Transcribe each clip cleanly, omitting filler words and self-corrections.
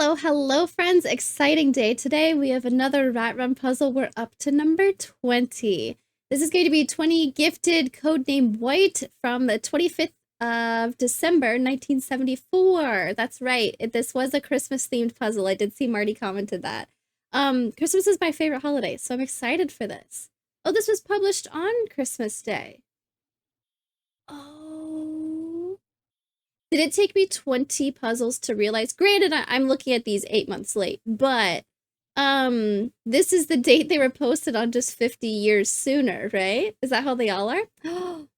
Hello, hello, friends. Exciting day today. We have another Rat Run puzzle. We're up to number 20. This is going to be 20 gifted codename White from the 25th of December, 1974. That's right. This was a Christmas-themed puzzle. I did see Marty commented that. Christmas is my favorite holiday, so I'm excited for this. Oh, this was published on Christmas Day. Oh. Did it take me 20 puzzles to realize? Granted, I'm looking at these 8 months late, but this is the date they were posted on, just 50 years sooner, right? Is that how they all are?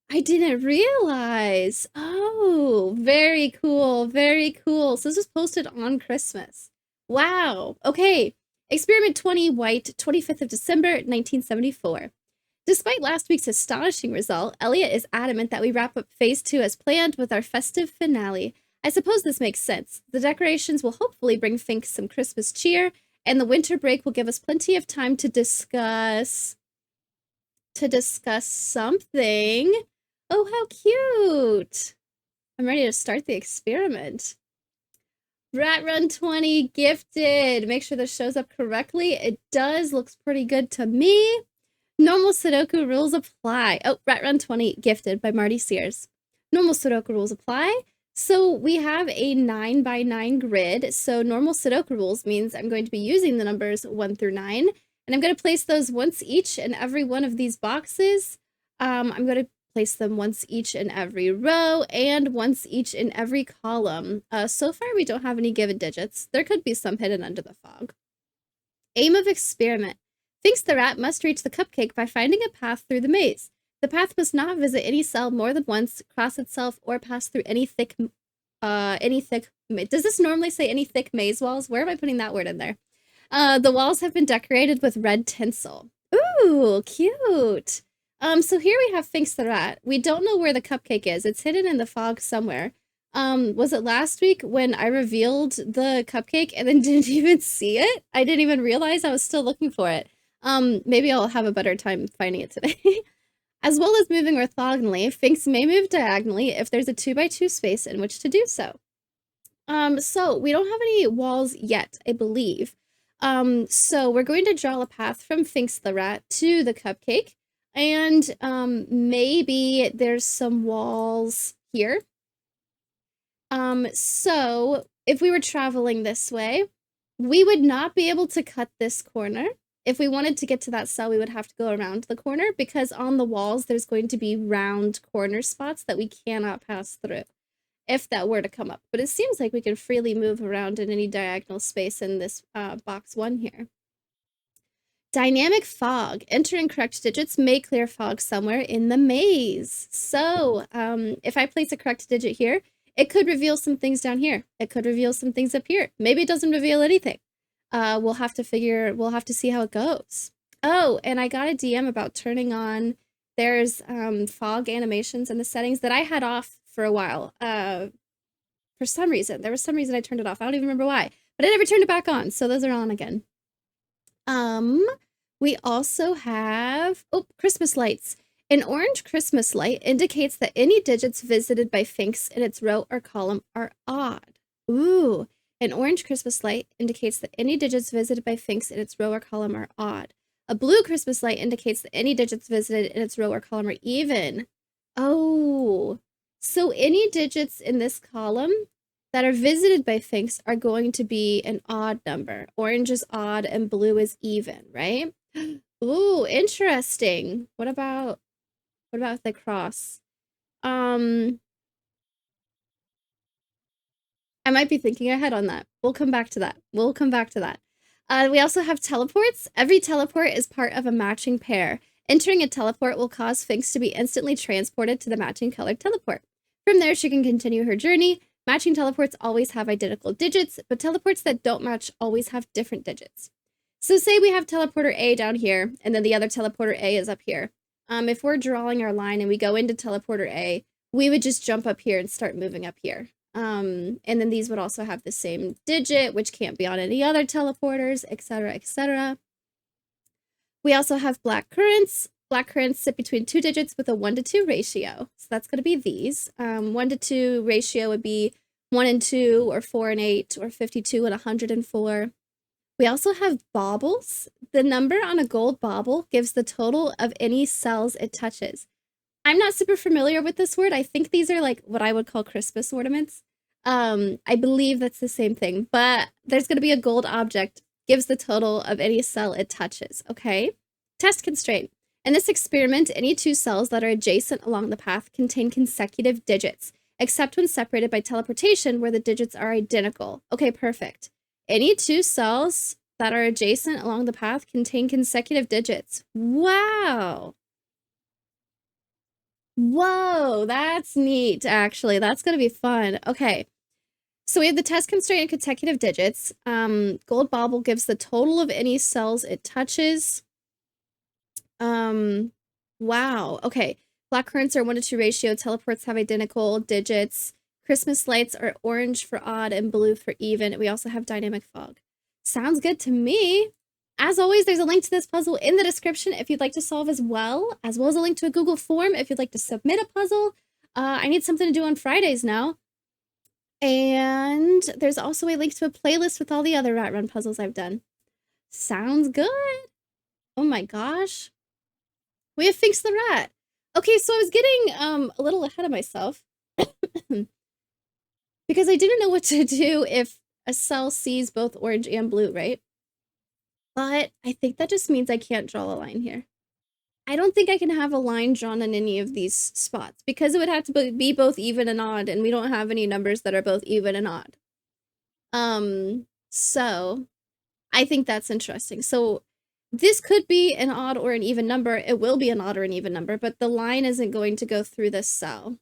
I didn't realize. Oh, very cool, very cool. So this was posted on Christmas. Wow. Okay. Experiment 20 White, 25th of December, 1974. Despite last week's astonishing result, Elliot is adamant that we wrap up phase 2 as planned with our festive finale. I suppose this makes sense. The decorations will hopefully bring Fink some Christmas cheer, and the winter break will give us plenty of time to discuss something. Oh, how cute. I'm ready to start the experiment. Rat Run 20 gifted. Make sure this shows up correctly. It does. Looks pretty good to me. Normal Sudoku rules apply. Oh, Rat Run 20 gifted by Marty Sears. Normal Sudoku rules apply. So we have a 9x9 grid. So normal Sudoku rules means I'm going to be using the numbers 1 through 9. And I'm going to place those once each in every one of these boxes. I'm going to place them once each in every row and once each in every column. So far, we don't have any given digits. There could be some hidden under the fog. Aim of experiment. Thinks the rat must reach the cupcake by finding a path through the maze. The path must not visit any cell more than once, cross itself, or pass through any thick. Does this normally say any thick maze walls? Where am I putting that word in there? The walls have been decorated with red tinsel. Ooh, cute. So here we have Finks the rat. We don't know where the cupcake is. It's hidden in the fog somewhere. Was it last week when I revealed the cupcake and then didn't even see it? I didn't even realize I was still looking for it. Maybe I'll have a better time finding it today. As well as moving orthogonally, Finks may move diagonally if there's a 2x2 space in which to do so. So we don't have any walls yet, I believe. So we're going to draw a path from Finks the rat to the cupcake. And maybe there's some walls here. So if we were traveling this way, we would not be able to cut this corner. If we wanted to get to that cell, we would have to go around the corner because on the walls, there's going to be round corner spots that we cannot pass through if that were to come up. But it seems like we can freely move around in any diagonal space in this box 1 here. Dynamic fog. Enter incorrect digits may clear fog somewhere in the maze. So if I place a correct digit here, it could reveal some things down here. It could reveal some things up here. Maybe it doesn't reveal anything. We'll have to see how it goes. Oh, and I got a DM about turning on, there's fog animations in the settings that I had off for a while. For some reason, there was some reason I turned it off. I don't even remember why, but I never turned it back on. So those are on again. We also have, Christmas lights. An orange Christmas light indicates that any digits visited by Finks in its row or column are odd. Ooh. An orange Christmas light indicates that any digits visited by Finks in its row or column are odd. A blue Christmas light indicates that any digits visited in its row or column are even. Oh, so any digits in this column that are visited by Finks are going to be an odd number. Orange is odd and blue is even, right? Ooh, interesting. What about the cross? I might be thinking ahead on that. We'll come back to that. We also have teleports. Every teleport is part of a matching pair. Entering a teleport will cause Finks to be instantly transported to the matching colored teleport. From there, she can continue her journey. Matching teleports always have identical digits, but teleports that don't match always have different digits. So say we have teleporter A down here, and then the other teleporter A is up here. If we're drawing our line and we go into teleporter A, we would just jump up here and start moving up here. And then these would also have the same digit, which can't be on any other teleporters, etc., etc. We also have black currants. Black currants sit between 2 digits with a 1 to 2 ratio. So that's going to be these. 1 to 2 ratio would be 1 and 2, or 4 and 8, or 52 and 104. We also have baubles. The number on a gold bauble gives the total of any cells it touches. I'm not super familiar with this word. I think these are like what I would call Christmas ornaments. I believe that's the same thing, but there's going to be a gold object, gives the total of any cell it touches, okay? Test constraint. In this experiment, any two cells that are adjacent along the path contain consecutive digits, except when separated by teleportation where the digits are identical. Okay, perfect. Any two cells that are adjacent along the path contain consecutive digits. Wow. Whoa, that's neat, actually. That's going to be fun. Okay. So we have the test constraint and consecutive digits. Gold bauble gives the total of any cells it touches. Wow. Okay. Black currants are 1 to 2 ratio. Teleports have identical digits. Christmas lights are orange for odd and blue for even. We also have dynamic fog. Sounds good to me. As always, there's a link to this puzzle in the description if you'd like to solve as well as a link to a Google form if you'd like to submit a puzzle. I need something to do on Fridays now. And there's also a link to a playlist with all the other Rat Run puzzles I've done. Sounds good. Oh my gosh. We have Finks the Rat. Okay, so I was getting a little ahead of myself because I didn't know what to do if a cell sees both orange and blue, right? But I think that just means I can't draw a line here. I don't think I can have a line drawn in any of these spots because it would have to be both even and odd, and we don't have any numbers that are both even and odd. So I think that's interesting. So this could be an odd or an even number. It will be an odd or an even number, but the line isn't going to go through this cell.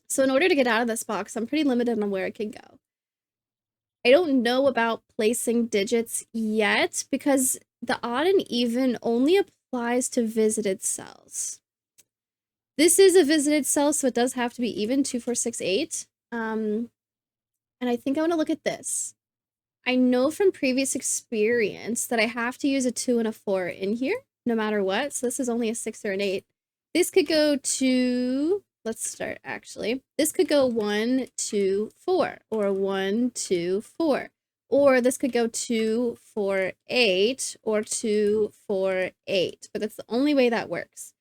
So in order to get out of this box, I'm pretty limited on where it can go. I don't know about placing digits yet because the odd and even only applies to visited cells. This is a visited cell, so it does have to be even, 2, 4, 6, 8. And I think I want to look at this. I know from previous experience that I have to use a 2 and a 4 in here, no matter what. So this is only a 6 or an 8. This could go to, let's start actually. This could go 1, 2, 4, or 1, 2, 4. Or this could go 2, 4, 8, or 2, 4, 8. But that's the only way that works.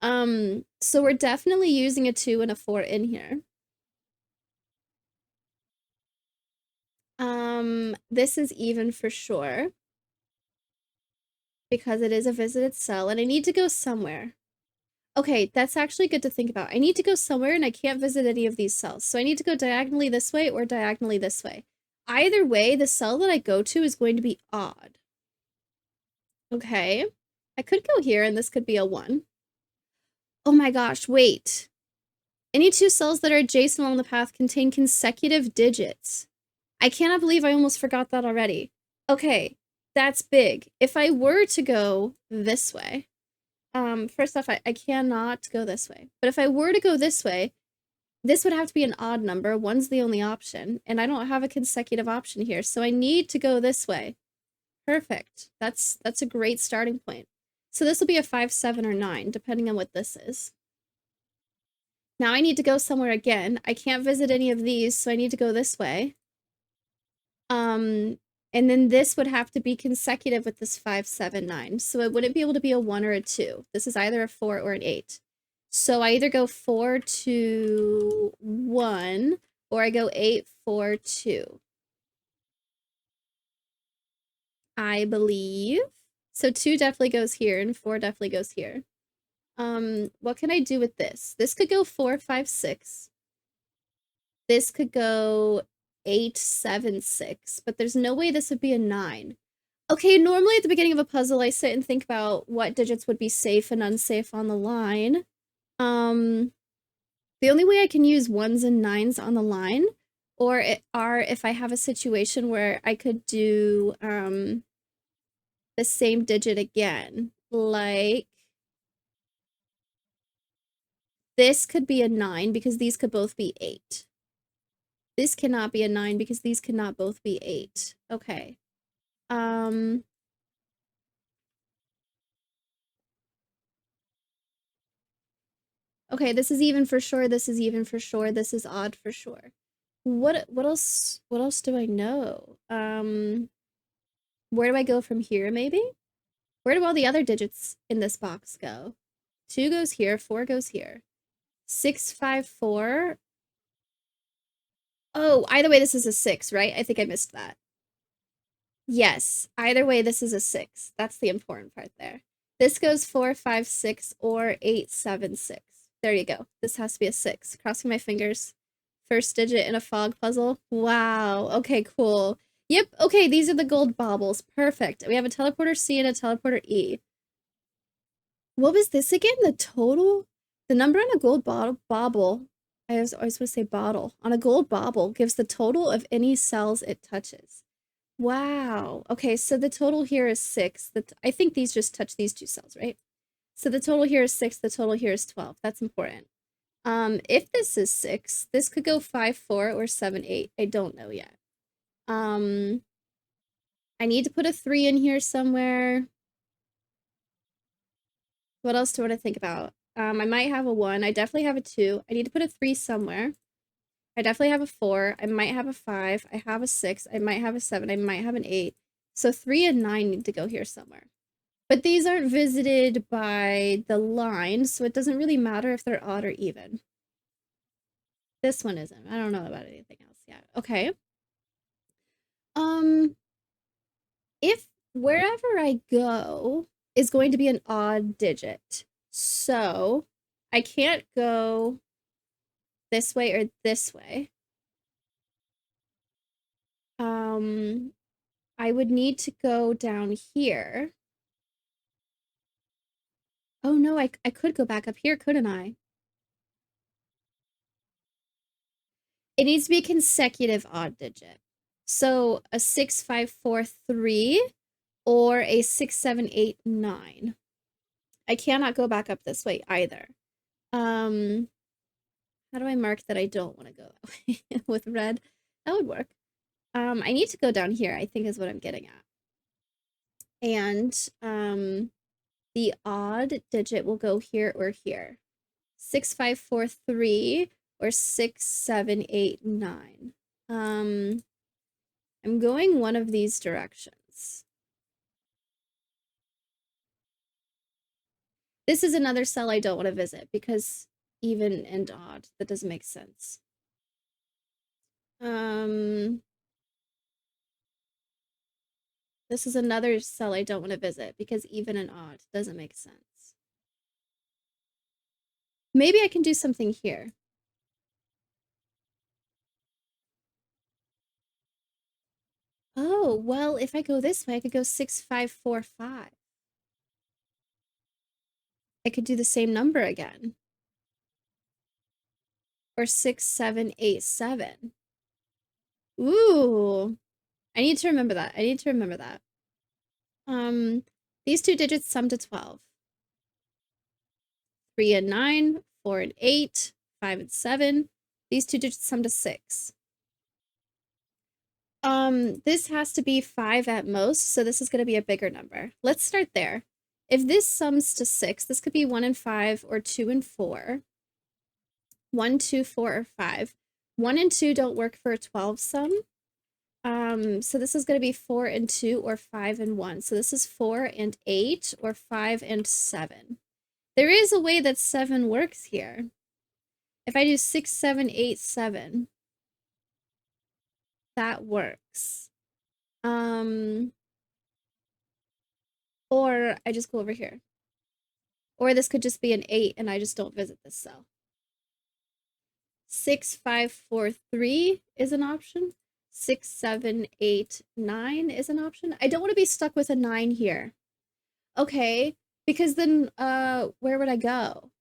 So we're definitely using a 2 and a 4 in here. This is even for sure because it is a visited cell and I need to go somewhere. Okay, that's actually good to think about. I need to go somewhere and I can't visit any of these cells. So I need to go diagonally this way or diagonally this way. Either way, the cell that I go to is going to be odd. Okay, I could go here and this could be a 1. Oh my gosh, wait. Any two cells that are adjacent along the path contain consecutive digits. I cannot believe I almost forgot that already. Okay, that's big. If I were to go this way, first off, I cannot go this way. But if I were to go this way, this would have to be an odd number. 1's the only option, and I don't have a consecutive option here, so I need to go this way. Perfect. That's a great starting point. So this will be a 5, 7, or 9, depending on what this is. Now I need to go somewhere again. I can't visit any of these, so I need to go this way. And then this would have to be consecutive with this 5, 7, 9. So it wouldn't be able to be a 1 or a 2. This is either a 4 or an 8. So I either go 4, 2, 1, or I go 8, 4, 2. I believe. So 2 definitely goes here, and 4 definitely goes here. What can I do with this? This could go 4, 5, 6. This could go 8, 7, 6, but there's no way this would be a 9. Okay, normally at the beginning of a puzzle, I sit and think about what digits would be safe and unsafe on the line. The only way I can use 1s and 9s on the line are if I have a situation where I could do the same digit again. Like, this could be a 9 because these could both be 8. This cannot be a 9 because these cannot both be 8. Okay. Okay, this is even for sure, this is even for sure, this is odd for sure. What else do I know? Where do I go from here, maybe? Where do all the other digits in this box go? 2 goes here, 4 goes here. 6, 5, 4. Oh, either way, this is a 6, right? I think I missed that. Yes, either way, this is a 6. That's the important part there. This goes 4, 5, 6, or 8, 7, 6. There you go. This has to be a 6. Crossing my fingers. First digit in a fog puzzle. Wow. Okay, cool. Yep. Okay, these are the gold baubles. Perfect. We have a teleporter C and a teleporter E. What was this again? The total? The number on a gold bauble. I always want to say bottle. On a gold bauble gives the total of any cells it touches. Wow. Okay, so the total here is 6. I think these just touch these 2 cells, right? So the total here is 6, the total here is 12. That's important. If this is 6, this could go 5, 4, or 7, 8. I don't know yet. I need to put a 3 in here somewhere. What else do I want to think about? I might have a 1. I definitely have a 2. I need to put a 3 somewhere. I definitely have a 4. I might have a 5. I have a 6. I might have a 7. I might have an 8. So 3 and 9 need to go here somewhere. But these aren't visited by the line, so it doesn't really matter if they're odd or even. This one isn't. I don't know about anything else yet. Okay. If wherever I go is going to be an odd digit, so I can't go this way or this way. I would need to go down here. Oh no, I could go back up here, couldn't I? It needs to be a consecutive odd digit. So a 6, 5, 4, 3 or a 6, 7, 8, 9. I cannot go back up this way either. How do I mark that I don't want to go that way with red? That would work. I need to go down here, I think is what I'm getting at. And the odd digit will go here or here. 6, 5, 4, 3 or 6, 7, 8, 9. I'm going one of these directions. This is another cell I don't want to visit because even and odd, that doesn't make sense. This is another cell I don't want to visit because even and odd doesn't make sense. Maybe I can do something here. Oh, well, if I go this way, I could go 6, 5, 4, 5. I could do the same number again. Or 6, 7, 8, 7. Ooh. I need to remember that. I need to remember that. These 2 digits sum to 12. 3 and 9, 4 and 8, 5 and 7. These 2 digits sum to 6. This has to be 5 at most, so this is going to be a bigger number. Let's start there. If this sums to 6, this could be 1 and 5 or 2 and 4. 1, 2, 4, or 5. 1 and 2 don't work for a 12 sum. So this is going to be 4 and 2 or 5 and 1. So this is 4 and 8 or 5 and 7. There is a way that 7 works here. If I do 6, 7, 8, 7, that works. Or I just go over here. Or this could just be an 8 and I just don't visit this cell. 6, 5, 4, 3 is an option. 6, 7, 8, 9 is an option. I don't want to be stuck with a 9 here. Okay, because then where would I go?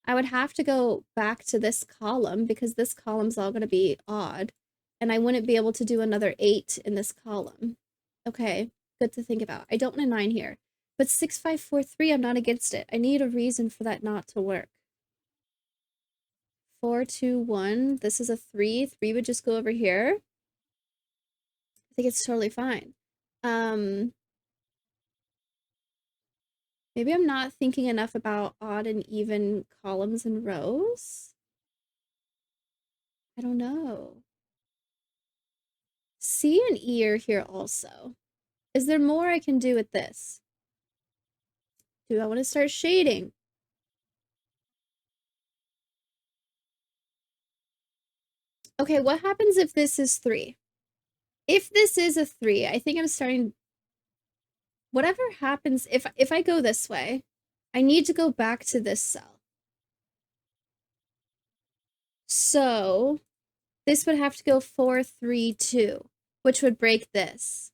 I would have to go back to this column because this column's all going to be odd. And I wouldn't be able to do another 8 in this column. Okay, good to think about. I don't want a 9 here. But 6, 5, 4, 3, I'm not against it. I need a reason for that not to work. 4, 2, 1. This is a 3. 3 would just go over here. I think it's totally fine. Maybe I'm not thinking enough about odd and even columns and rows. I don't know. C and E are here also. Is there more I can do with this? Do I want to start shading? Okay, what happens if this is 3? If this is a 3, I think I'm starting... Whatever happens, if I go this way, I need to go back to this cell. So, this would have to go 4, 3, 2, which would break this.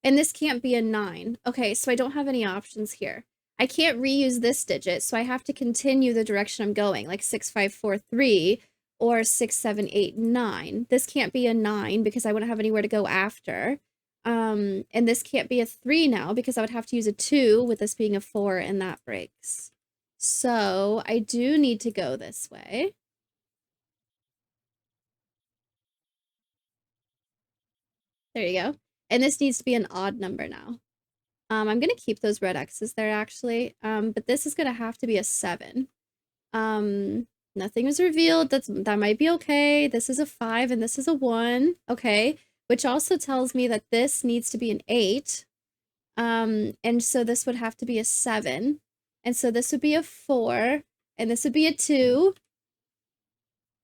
And this can't be a 9. Okay, so I don't have any options here. I can't reuse this digit, so I have to continue the direction I'm going, like 6, 5, 4, 3, or 6, 7, 8, 9. This can't be a 9 because I wouldn't have anywhere to go after. And this can't be a 3 now because I would have to use a 2 with this being a 4, and that breaks. So I do need to go this way. There you go. And this needs to be an odd number now. I'm gonna keep those red X's there actually. But this is gonna have to be a 7. Nothing was revealed. That might be okay. This is a 5 and this is a 1. Okay. Which also tells me that this needs to be an 8. And so this would have to be a 7. And so this would be a 4. And this would be a 2.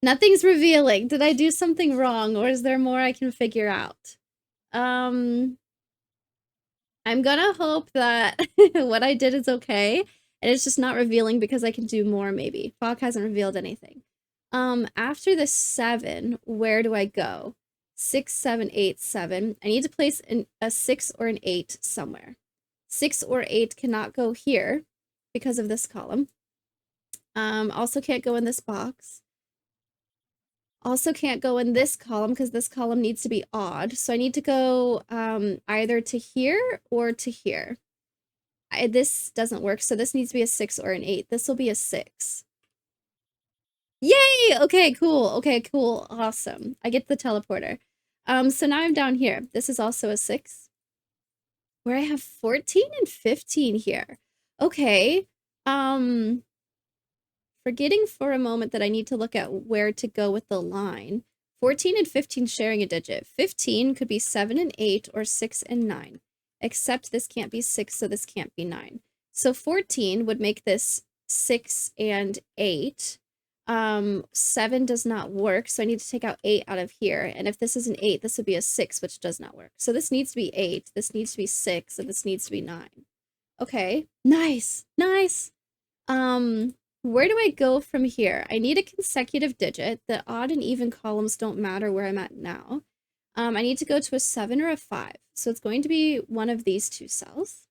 Nothing's revealing. Did I do something wrong, or is there more I can figure out? I'm gonna hope that what I did is okay, and it's just not revealing because I can do more, maybe. Fog hasn't revealed anything. After the 7, where do I go? 6, 7, 8, 7. I need to place a 6 or an 8 somewhere. 6 or 8 cannot go here because of this column. Also can't go in this box. Also can't go in this column because this column needs to be odd. So I need to go either to here or to here. This doesn't work, so this needs to be a 6 or an 8. This will be a 6. Yay! Okay, cool. Okay, cool. Awesome. I get the teleporter. So now I'm down here. This is also a 6. Where I have 14 and 15 here. Okay. Forgetting for a moment that I need to look at where to go with the line. 14 and 15 sharing a digit. 15 could be 7 and 8 or 6 and 9. Except this can't be 6, so this can't be 9. So 14 would make this 6 and 8. 7 does not work, so I need to take out 8 out of here. And if this is an 8, this would be a 6, which does not work. So this needs to be 8, this needs to be 6, and this needs to be 9. Okay, nice, nice. Where do I go from here? I need a consecutive digit. The odd and even columns don't matter where I'm at now. I need to go to a 7 or a 5. So it's going to be one of these two cells.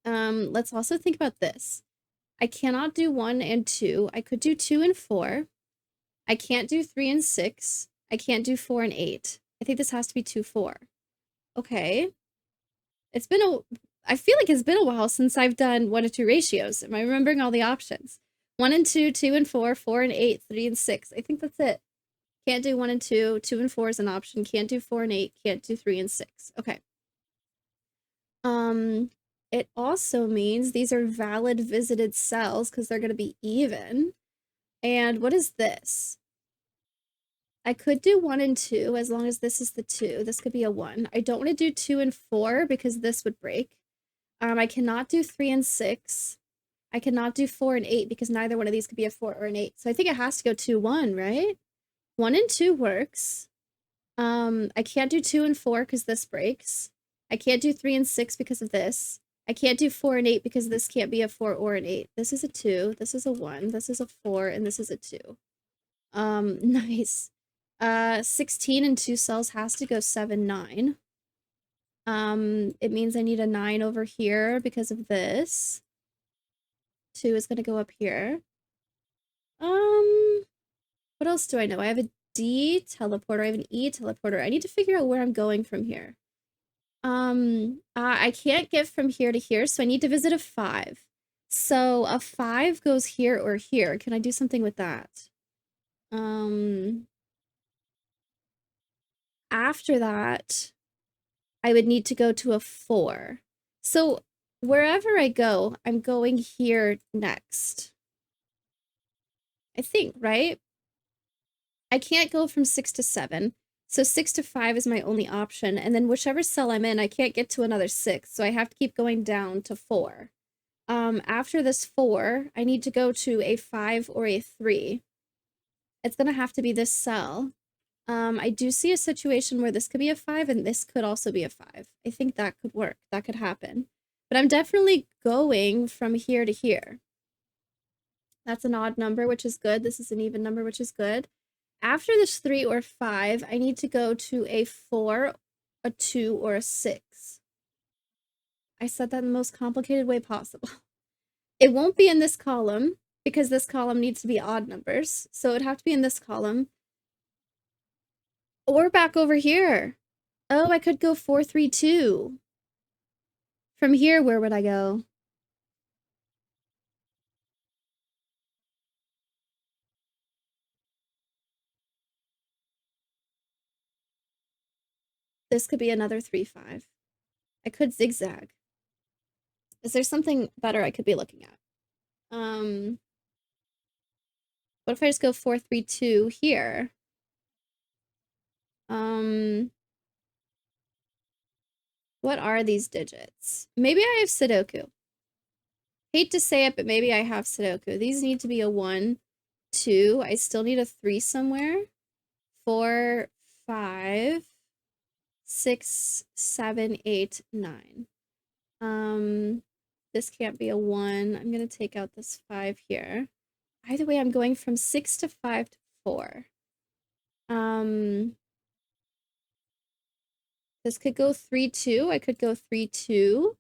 Let's also think about this. I cannot do 1 and 2. I could do 2 and 4. I can't do 3 and 6. I can't do 4 and 8. I think this has to be 2, 4. Okay. I feel like it's been a while since I've done 1 to 2 ratios. Am I remembering all the options? 1 and 2, 2 and 4, 4 and 8, 3 and 6. I think that's it. Can't do 1 and 2, 2 and 4 is an option. Can't do 4 and 8, can't do 3 and 6. Okay. It also means these are valid visited cells because they're going to be even. And what is this? I could do 1 and 2 as long as this is the 2. This could be a 1. I don't want to do 2 and 4 because this would break. I cannot do 3 and 6. I cannot do 4 and 8 because neither one of these could be a 4 or an 8. So I think it has to go 2, 1, right? 1 and 2 works. I can't do 2 and 4 because this breaks. I can't do 3 and 6 because of this. I can't do 4 and 8 because this can't be a 4 or an 8. This is a 2, this is a 1, this is a 4, and this is a 2. Nice. 16 and 2 cells has to go 7, 9. It means I need a 9 over here because of this. 2 is gonna go up here. What else do I know? I have a D teleporter, I have an E teleporter. I need to figure out where I'm going from here. I can't get from here to here, so I need to visit a 5. So a 5 goes here or here. Can I do something with that? After that, I would need to go to a 4. So wherever I go, I'm going here next. I think, right? I can't go from 6 to 7. So 6 to 5 is my only option. And then whichever cell I'm in, I can't get to another 6. So I have to keep going down to 4. After this 4, I need to go to a 5 or a 3. It's going to have to be this cell. I do see a situation where this could be a 5 and this could also be a 5. I think that could work. That could happen. But I'm definitely going from here to here. That's an odd number, which is good. This is an even number, which is good. After this 3 or 5, I need to go to a 4, a 2, or a 6. I said that in the most complicated way possible. It won't be in this column because this column needs to be odd numbers. So it'd have to be in this column. Or back over here. Oh, I could go 4, 3, 2. From here, where would I go? This could be another 3, 5. I could zigzag. Is there something better I could be looking at? What if I just go 4, 3, 2 here? What are these digits? Maybe I have Sudoku. Hate to say it, but maybe I have Sudoku. These need to be a 1, 2. I still need a 3 somewhere. 4, 5, 6, 7, 8, 9. This can't be a 1. I'm going to take out this 5 here. Either way, I'm going from 6 to 5 to 4. This could go 3, 2. I could go 3, 2.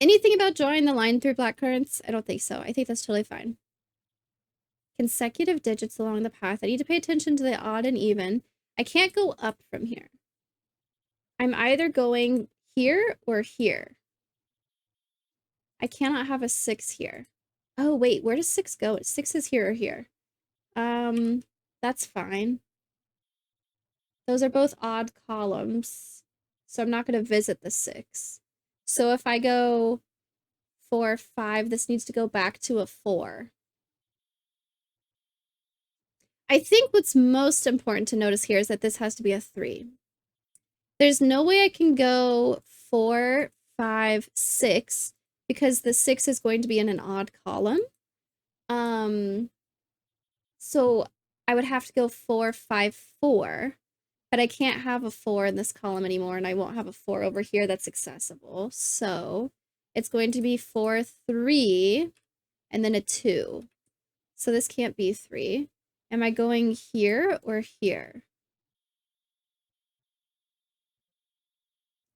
Anything about drawing the line through black currants? I don't think so. I think that's totally fine. Consecutive digits along the path. I need to pay attention to the odd and even. I can't go up from here. I'm either going here or here. I cannot have a 6 here. Oh, wait, where does 6 go? 6 is here or here. That's fine. Those are both odd columns, so I'm not going to visit the 6. So if I go 4, 5, this needs to go back to a 4. I think what's most important to notice here is that this has to be a 3. There's no way I can go 4, 5, 6 because the 6 is going to be in an odd column. So I would have to go 4, 5, 4, but I can't have a 4 in this column anymore, and I won't have a 4 over here that's accessible. So it's going to be 4, 3, and then a 2. So this can't be 3. Am I going here or here?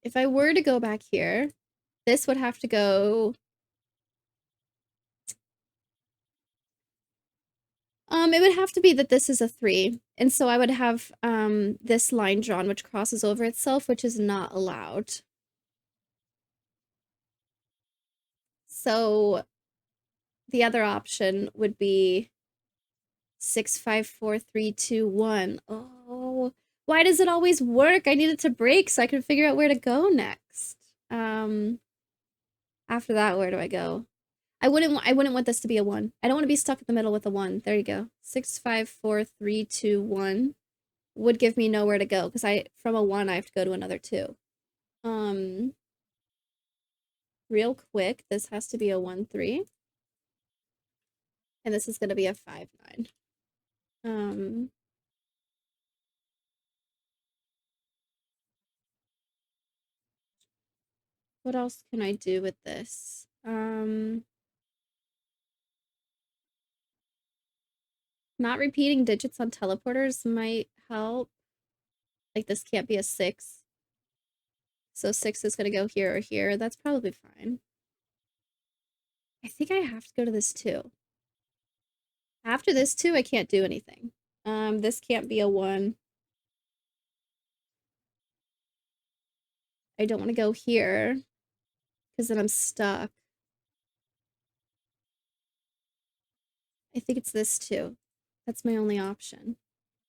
If I were to go back here, this would have to go... it would have to be that this is a 3, and so I would have this line drawn which crosses over itself, which is not allowed. So the other option would be 6, 5, 4, 3, 2, 1. Oh, why does it always work? I need it to break so I can figure out where to go next. After that, where do I go? I wouldn't want this to be a 1. I don't want to be stuck in the middle with a 1. There you go. 6, 5, 4, 3, 2, 1 would give me nowhere to go because from a 1 I have to go to another 2. Real quick, this has to be a 1, 3. And this is going to be a 5, 9. What else can I do with this? Not repeating digits on teleporters might help. Like this can't be a 6. So 6 is going to go here or here. That's probably fine. I think I have to go to this 2. After this 2, I can't do anything. This can't be a 1. I don't want to go here because then I'm stuck. I think it's this 2. That's my only option.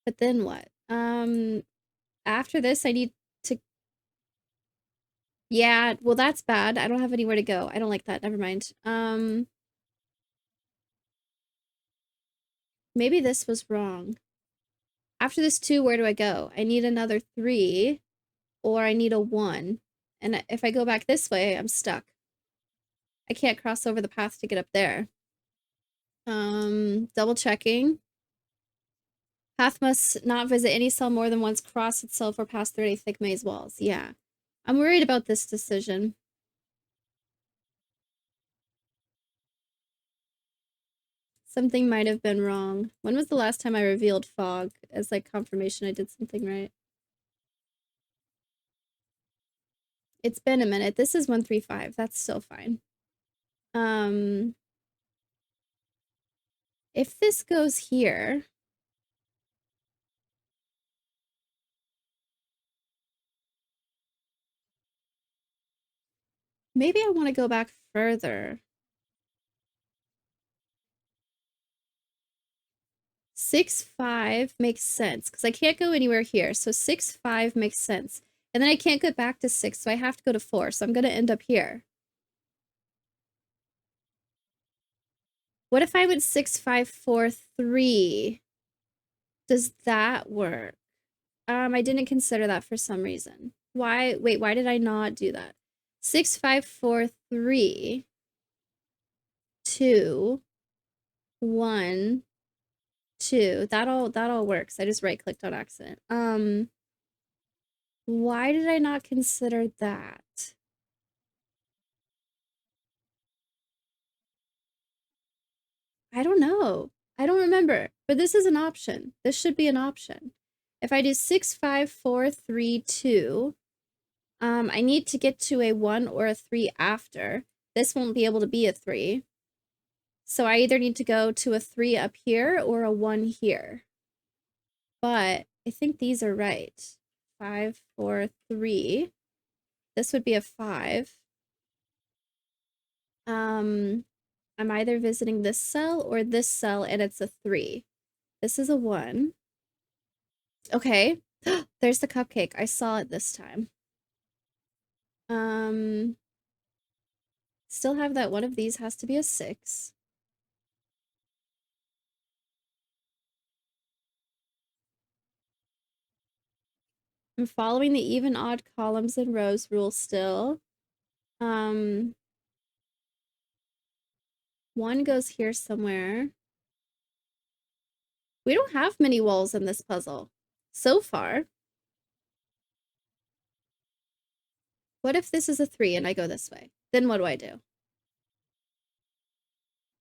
But then what? After this, I need to... Yeah, well, that's bad. I don't have anywhere to go. I don't like that. Never mind. Maybe this was wrong. After this 2, where do I go? I need another 3, or I need a 1. And if I go back this way, I'm stuck. I can't cross over the path to get up there. Double checking. Path must not visit any cell more than once, cross itself, or pass through any thick maze walls. Yeah. I'm worried about this decision. Something might have been wrong. When was the last time I revealed fog as like confirmation I did something right? It's been a minute. This is 135. That's still fine. If this goes here, maybe I want to go back further. 6, 5 makes sense because I can't go anywhere here. So 6, 5 makes sense. And then I can't get back to 6, so I have to go to 4. So I'm going to end up here. What if I went 6, 5, 4, 3? Does that work? I didn't consider that for some reason. Why? Wait, why did I not do that? 6, 5, 4, 3, 2, 1, 2. That all works. I just right-clicked on accident. Why did I not consider that? I don't know. I don't remember. But this is an option. This should be an option. If I do 6, 5, 4, 3, 2, I need to get to a 1 or a 3 after. This won't be able to be a 3. So I either need to go to a 3 up here or a 1 here. But I think these are right. 5, 4, 3. This would be a 5. I'm either visiting this cell or this cell, and it's a 3. This is a 1. Okay. There's the cupcake. I saw it this time. Still have that one of these has to be a 6. I'm following the even odd columns and rows rule still. 1 goes here somewhere. We don't have many walls in this puzzle so far. What if this is a 3 and I go this way? Then what do I do?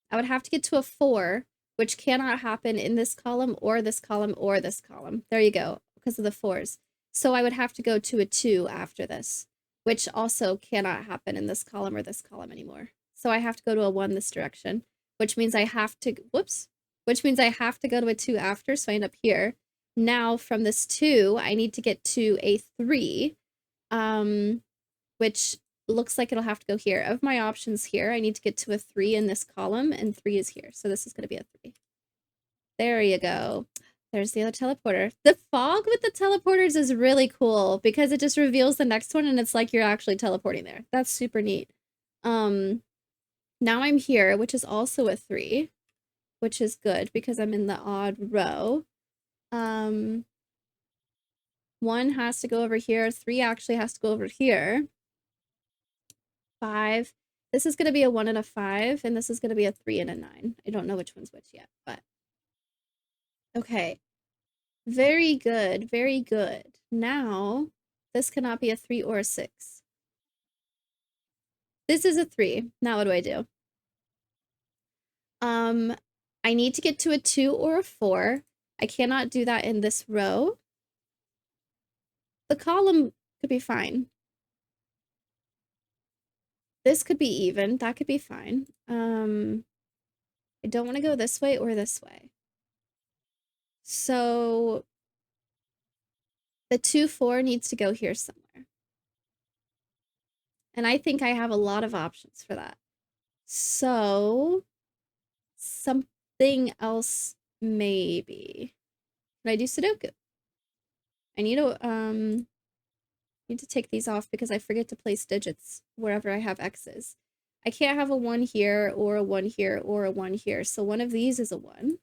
I would have to get to a 4, which cannot happen in this column or this column or this column. There you go, because of the 4s. So I would have to go to a 2 after this, which also cannot happen in this column or this column anymore. So I have to go to a 1 this direction, which means I have to, which means I have to go to a 2 after, so I end up here. Now from this 2, I need to get to a 3, which looks like it'll have to go here. Of my options here, I need to get to a 3 in this column, and 3 is here. So this is going to be a 3. There you go. There's the other teleporter. The fog with the teleporters is really cool because it just reveals the next one and it's like you're actually teleporting there. That's super neat. Now I'm here, which is also a 3, which is good because I'm in the odd row. 1 has to go over here. 3 actually has to go over here. 5. This is going to be a 1 and a 5, and this is going to be a 3 and a 9. I don't know which one's which yet, but okay. Very good, very good. Now, this cannot be a 3 or a 6. This is a 3. Now what do I do? I need to get to a 2 or a 4. I cannot do that in this row. The column could be fine. This could be even. That could be fine. I don't want to go this way or this way. So the 2, 4 needs to go here somewhere. And I think I have a lot of options for that. So something else maybe. Can I do Sudoku? I need to take these off because I forget to place digits wherever I have X's. I can't have a 1 here or a 1 here or a 1 here. So one of these is a 1.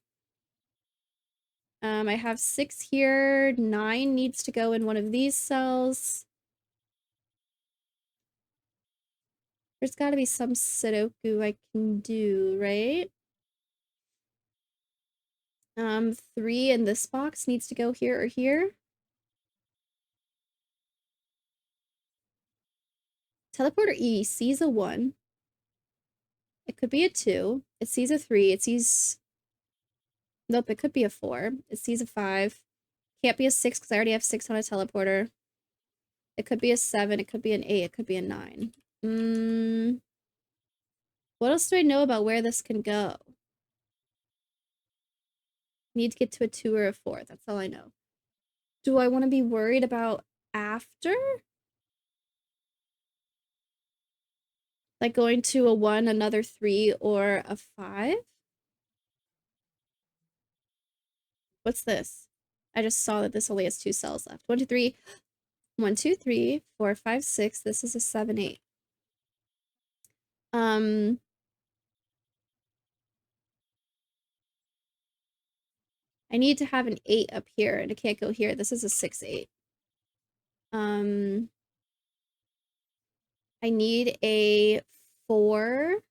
I have 6 here. 9 needs to go in one of these cells. There's got to be some Sudoku I can do, right? 3 in this box needs to go here or here. Teleporter E sees a 1. It could be a 2. It sees a 3. It sees... Nope, it could be a 4. It sees a 5. Can't be a 6 because I already have 6 on a teleporter. It could be a 7. It could be an 8. It could be a 9. What else do I know about where this can go? Need to get to a 2 or a 4. That's all I know. Do I want to be worried about after? Like going to a 1, another 3, or a 5? What's this? I just saw that this only has 2 cells left. 1, 2, 3. 1, 2, 3, 4, 5, 6. This is a 7, 8. I need to have an 8 up here, and it can't go here. This is a 6, 8. I need a 4.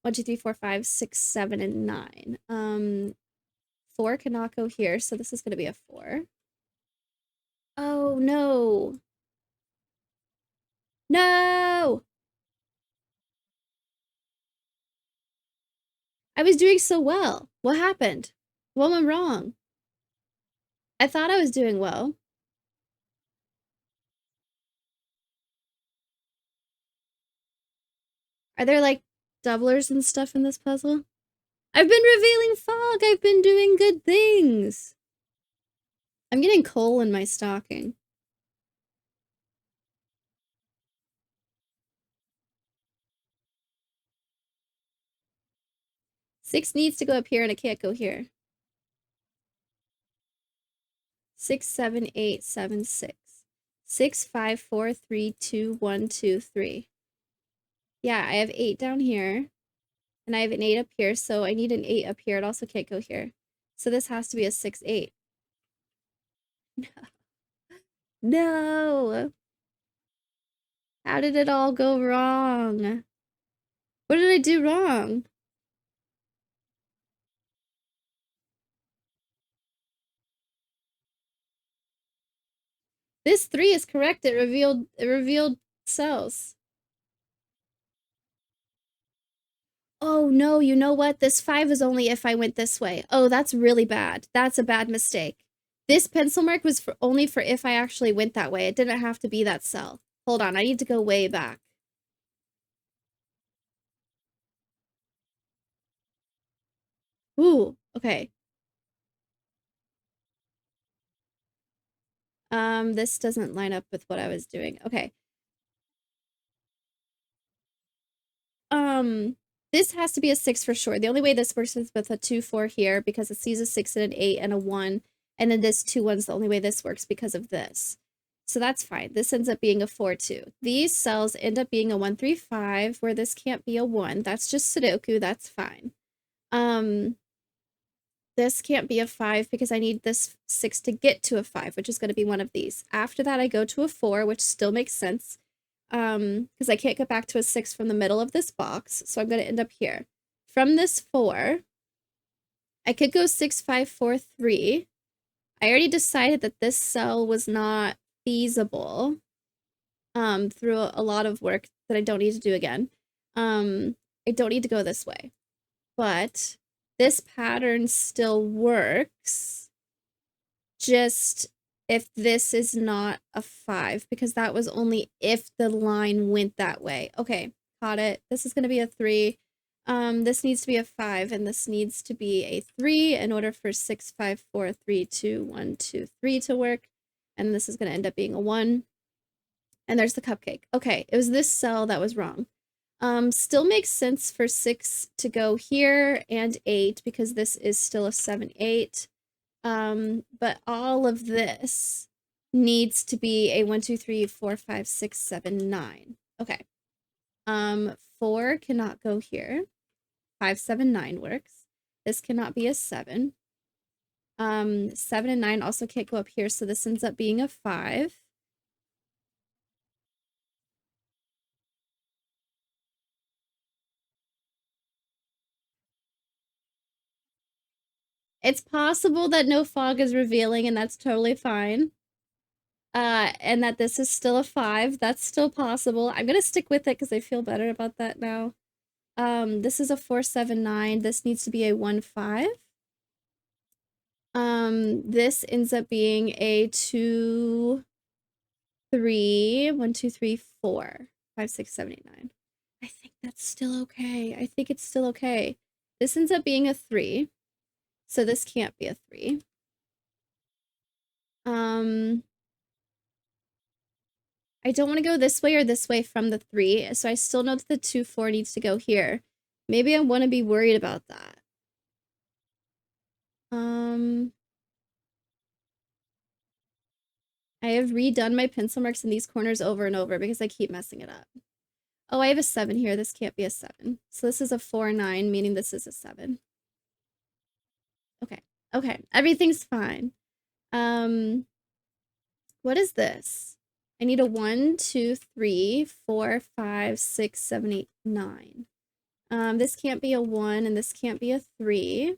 1, 2, 3, 4, 5, 6, 7, and 9. 4 cannot go here, so this is going to be a 4. Oh, no. No! I was doing so well. What happened? What went wrong? I thought I was doing well. Are there, like, doublers and stuff in this puzzle? I've been revealing fog. I've been doing good things. I'm getting coal in my stocking. Six needs to go up here and it can't go here. 6, 7, 8, 7, 6. 6, 5, 4, 3, 2, 1, 2, 3. Yeah, I have 8 down here. And I have an 8 up here, so I need an 8 up here. It also can't go here. So this has to be a 6, 8. No. No! How did it all go wrong? What did I do wrong? This 3 is correct. It revealed cells. Oh no, you know what? This 5 is only if I went this way. Oh, that's really bad. That's a bad mistake. This pencil mark was only for if I actually went that way. It didn't have to be that cell. Hold on, I need to go way back. Ooh, okay. This doesn't line up with what I was doing. Okay. This has to be a 6 for sure. The only way this works is with a 2, 4 here because it sees a 6 and an 8 and a 1. And then this 2, 1's the only way this works because of this. So that's fine. This ends up being a 4, 2. These cells end up being a 1, 3, 5 where this can't be a 1. That's just Sudoku. That's fine. This can't be a 5 because I need this 6 to get to a 5, which is going to be one of these. After that, I go to a 4, which still makes sense. Because I can't get back to a 6 from the middle of this box, so I'm going to end up here. From this 4, I could go 6, 5, 4, 3. I already decided that this cell was not feasible through a lot of work that I don't need to do again. I don't need to go this way. But this pattern still works. Just if this is not a 5, because that was only if the line went that way. Okay, caught it. This is going to be a 3. This needs to be a 5, and this needs to be a 3 in order for 6, 5, 4, 3, 2, 1, 2, 3 to work. And this is going to end up being a 1. And there's the cupcake. Okay, it was this cell that was wrong. Still makes sense for 6 to go here and 8 because this is still a 7, 8. But all of this needs to be a 1, 2, 3, 4, 5, 6, 7, 9. Okay. 4 cannot go here. 5, 7, 9 works. This cannot be a 7. 7 and 9 also can't go up here, so this ends up being a 5. It's possible that no fog is revealing, and that's totally fine. And that this is still a 5. That's still possible. I'm gonna stick with it because I feel better about that now. This is a 4, 7, 9. This needs to be a 1, 5. This ends up being a 2, 3. 1, 2, 3, 4, 5, 6, 7, 8, 9. I think that's still okay. I think it's still okay. This ends up being a 3. So this can't be a 3. I don't want to go this way or this way from the 3, so I still know that the 2, 4 needs to go here. Maybe I want to be worried about that. I have redone my pencil marks in these corners over and over because I keep messing it up. Oh, I have a 7 here. This can't be a 7. So this is a 4, 9, meaning this is a 7. Okay. Okay. Everything's fine. What is this? I need a 1, 2, 3, 4, 5, 6, 7, 8, 9. This can't be a 1 and this can't be a 3.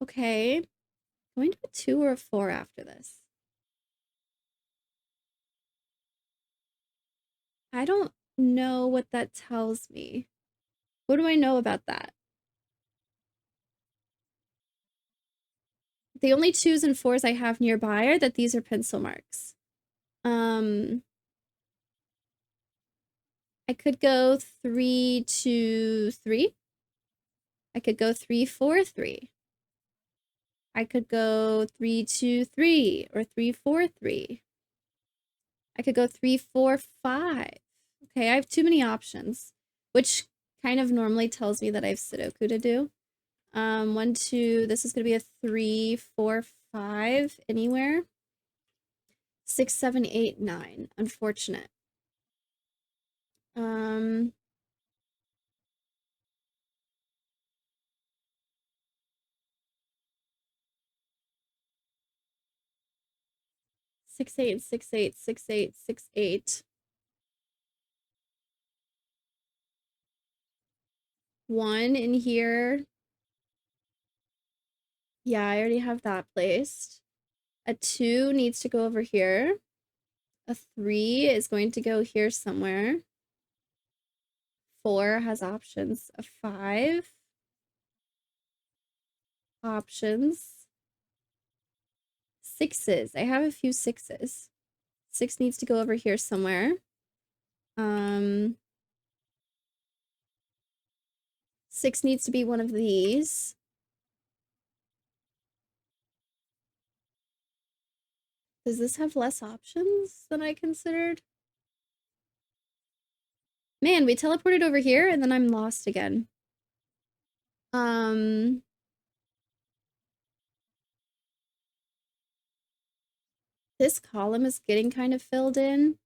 Okay. Going to a 2 or a 4 after this. I don't know what that tells me. What do I know about that? The only 2s and 4s I have nearby are that these are pencil marks. I could go 3, 2, 3. I could go 3, 4, 3. I could go 3, 2, 3 or 3, 4, 3. I could go 3, 4, 5. Okay, I have too many options, which kind of normally tells me that I have Sudoku to do. 1, 2, this is going to be a 3, 4, 5 anywhere. 6, 7, 8, 9. Unfortunate. 6, 8, 6, 8, 6, 8, 6, 8. 1 in here. Yeah, I already have that placed. A 2 needs to go over here. A 3 is going to go here somewhere. 4 has options. A 5. Options. 6s. I have a few 6s. 6 needs to go over here somewhere. 6 needs to be one of these. Does this have less options than I considered? Man, we teleported over here and then I'm lost again. This column is getting kind of filled in.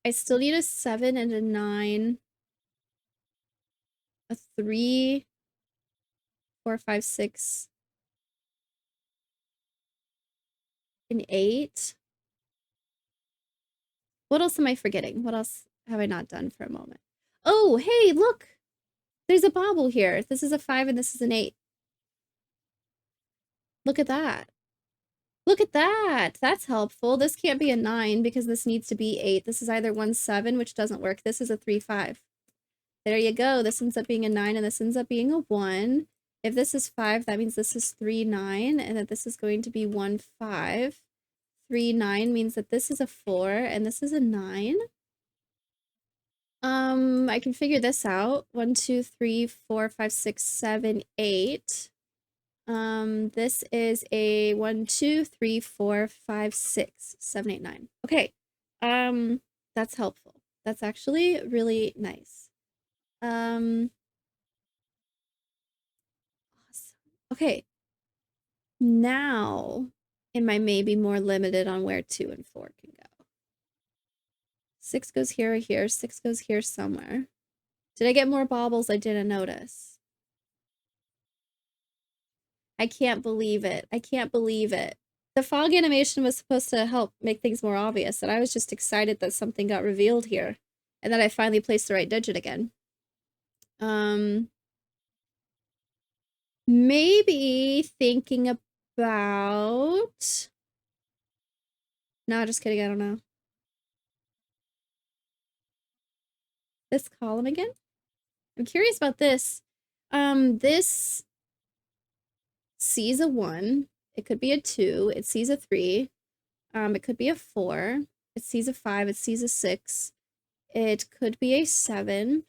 I still need a 7 and a 9. A 3, 4, 5, 6. An 8. What else am I forgetting? What else have I not done for a moment? Oh, hey, look! There's a bobble here. This is a 5 and this is an 8. Look at that. Look at that. That's helpful. This can't be a 9 because this needs to be 8. This is either 1, 7, which doesn't work. This is a 3, 5. There you go. This ends up being a 9 and this ends up being a 1. If this is 5, that means this is 3, 9, and that this is going to be 1, 5. 3, 9 means that this is a 4 and this is a 9. I can figure this out. 1, 2, 3, 4, 5, 6, 7, 8. This is a 1, 2, 3, 4, 5, 6, 7, 8, 9. Okay. That's helpful. That's actually really nice. Awesome. Okay. Now Am I maybe more limited on where 2 and 4 can go? 6 goes here or here. 6 goes here somewhere. Did I get more baubles I didn't notice? I can't believe it. I can't believe it. The fog animation was supposed to help make things more obvious, and I was just excited that something got revealed here, and that I finally placed the right digit again. Maybe thinking about... No, just kidding, I don't know. This column again? I'm curious about this. This sees a 1. It could be a 2. It sees a 3. It could be a 4. It sees a 5. It sees a 6. It could be a 7.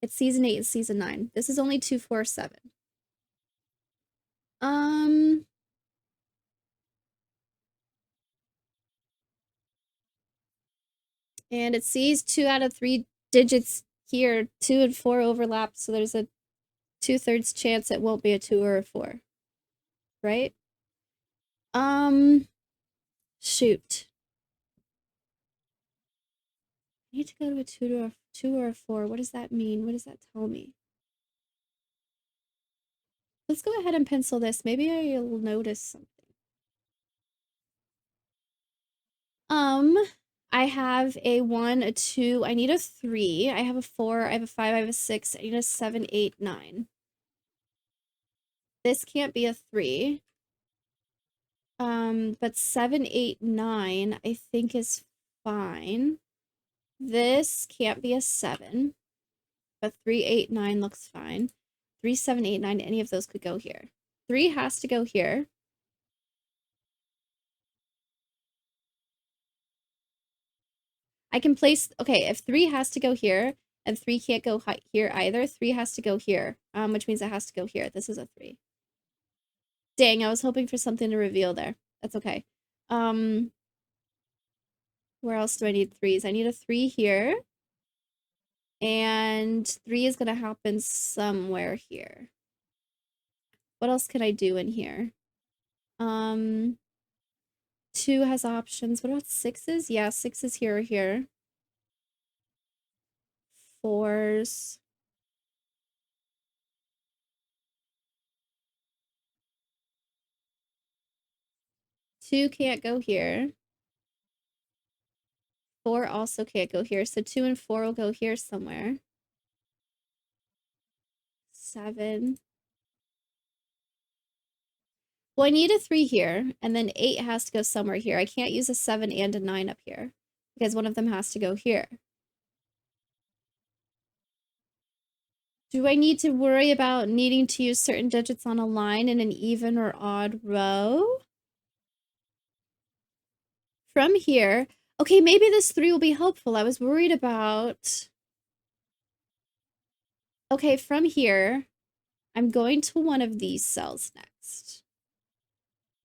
It sees an 8. It sees a 9. This is only 2, 4, 7. And it sees 2 out of 3 digits here. 2 and 4 overlap, so there's a 2/3 chance it won't be a 2 or a 4. Right? Shoot. I need to go to a 2 or a 4. What does that mean? What does that tell me? Let's go ahead and pencil this. Maybe I'll notice something. I have a 1, a 2. I need a 3. I have a 4. I have a 5. I have a 6. I need a 7, 8, 9. This can't be a 3. But 7, 8, 9, I think is fine. This can't be a 7. But 3, 8, 9 looks fine. 3, 7, 8, 9, any of those could go here. 3 has to go here. I can place, okay, if 3 has to go here, and 3 can't go here either, 3 has to go here, which means it has to go here. This is a 3. Dang, I was hoping for something to reveal there. That's okay. Where else do I need 3s? I need a 3 here. And 3 is gonna happen somewhere here. What else could I do in here? 2 has options. What about 6s? Yeah, 6s here or here. 4s. 2 can't go here. 4 also can't go here. So 2 and 4 will go here somewhere. 7. Well, I need a 3 here, and then 8 has to go somewhere here. I can't use a 7 and a 9 up here, because one of them has to go here. Do I need to worry about needing to use certain digits on a line in an even or odd row? From here, okay, maybe this 3 will be helpful. I was worried about... Okay, from here, I'm going to one of these cells next.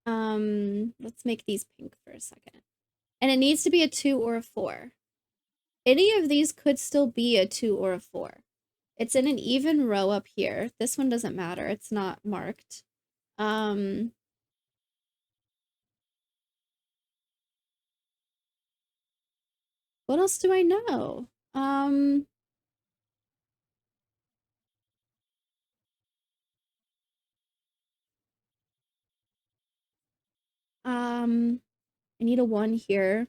Let's make these pink for a second. And it needs to be a 2 or a 4. Any of these could still be a 2 or a 4. It's in an even row up here. This one doesn't matter. It's not marked. What else do I know? I need a 1 here.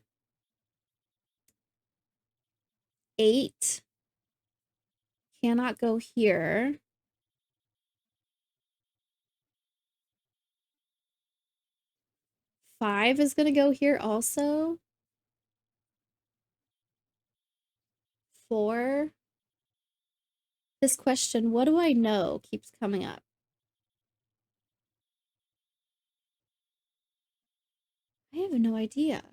8 cannot go here. 5 is gonna go here also. 4. This question, what do I know, keeps coming up. I have no idea.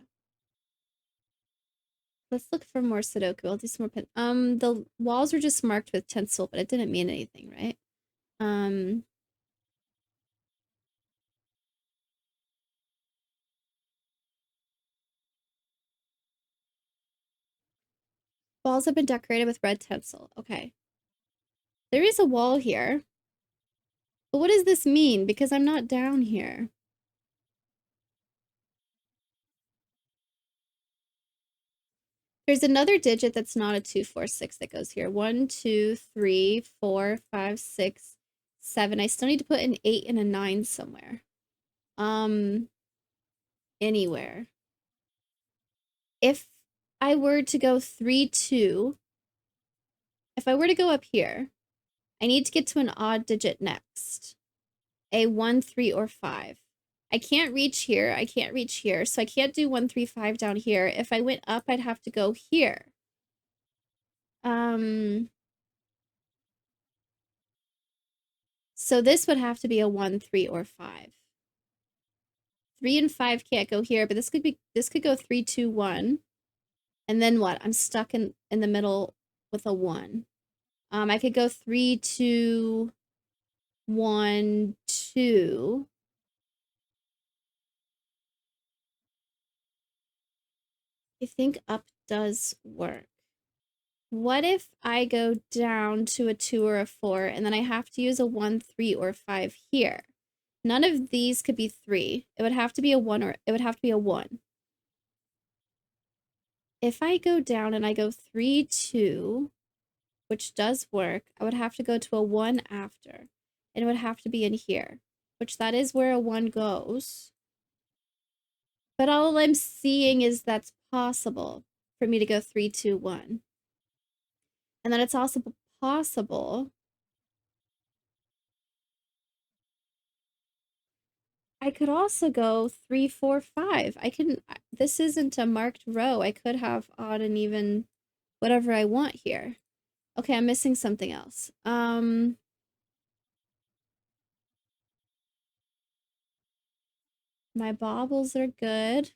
Let's look for more Sudoku. I'll do some more pen. The walls were just marked with tinsel, but it didn't mean anything, right? Walls have been decorated with red tinsel. Okay. There is a wall here. But what does this mean? Because I'm not down here. There's another digit that's not a 2, 4, 6 that goes here. 1, 2, 3, 4, 5, 6, 7. I still need to put an 8 and a 9 somewhere. Anywhere. If I were to go 3, 2, if I were to go up here, I need to get to an odd digit next. A 1, 3, or 5. I can't reach here. I can't reach here. So I can't do 1, 3, 5 down here. If I went up, I'd have to go here. So this would have to be a 1, 3, or 5. 3 and 5 can't go here, but this could go 3, 2, 1. And then what? I'm stuck in the middle with a 1. I could go 3, 2, 1, 2. I think up does work. What if I go down to a 2 or a 4, and then I have to use a 1, 3, or 5 here? None of these could be 3. It would have to be a 1, or it would have to be a 1. If I go down and I go 3, 2, which does work, I would have to go to a 1 after. And it would have to be in here, which that is where a 1 goes. But all I'm seeing is that's possible for me to go 3, 2, 1. And then it's also possible I could also go 3, 4, 5. I can, this isn't a marked row. I could have odd and even whatever I want here. Okay, I'm missing something else. My baubles are good.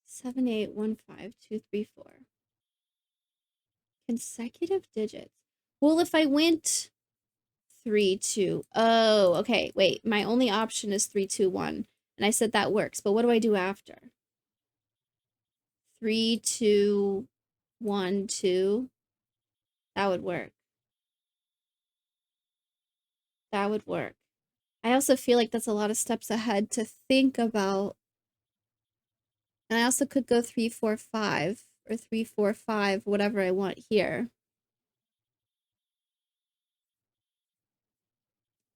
Seven, 8, 1, 5, 2, 3, 4. Consecutive digits. Well, if I went 3, 2. Oh, okay. Wait, my only option is 3, 2, 1. And I said that works, but what do I do after? 3, 2, 1, 2. That would work. That would work. I also feel like that's a lot of steps ahead to think about. And I also could go 3, 4, 5 or 3, 4, 5, whatever I want here.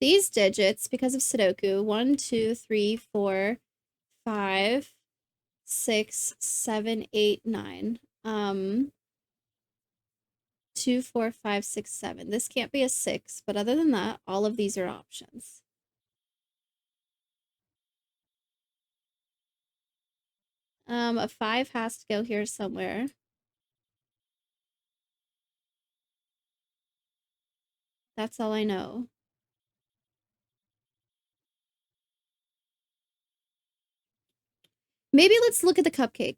These digits, because of Sudoku, 1, 2, 3, 4, 5, 6, 7, 8, 9. 2, 4, 5, 6, 7. This can't be a 6, but other than that, all of these are options. A 5 has to go here somewhere. That's all I know. Maybe let's look at the cupcake.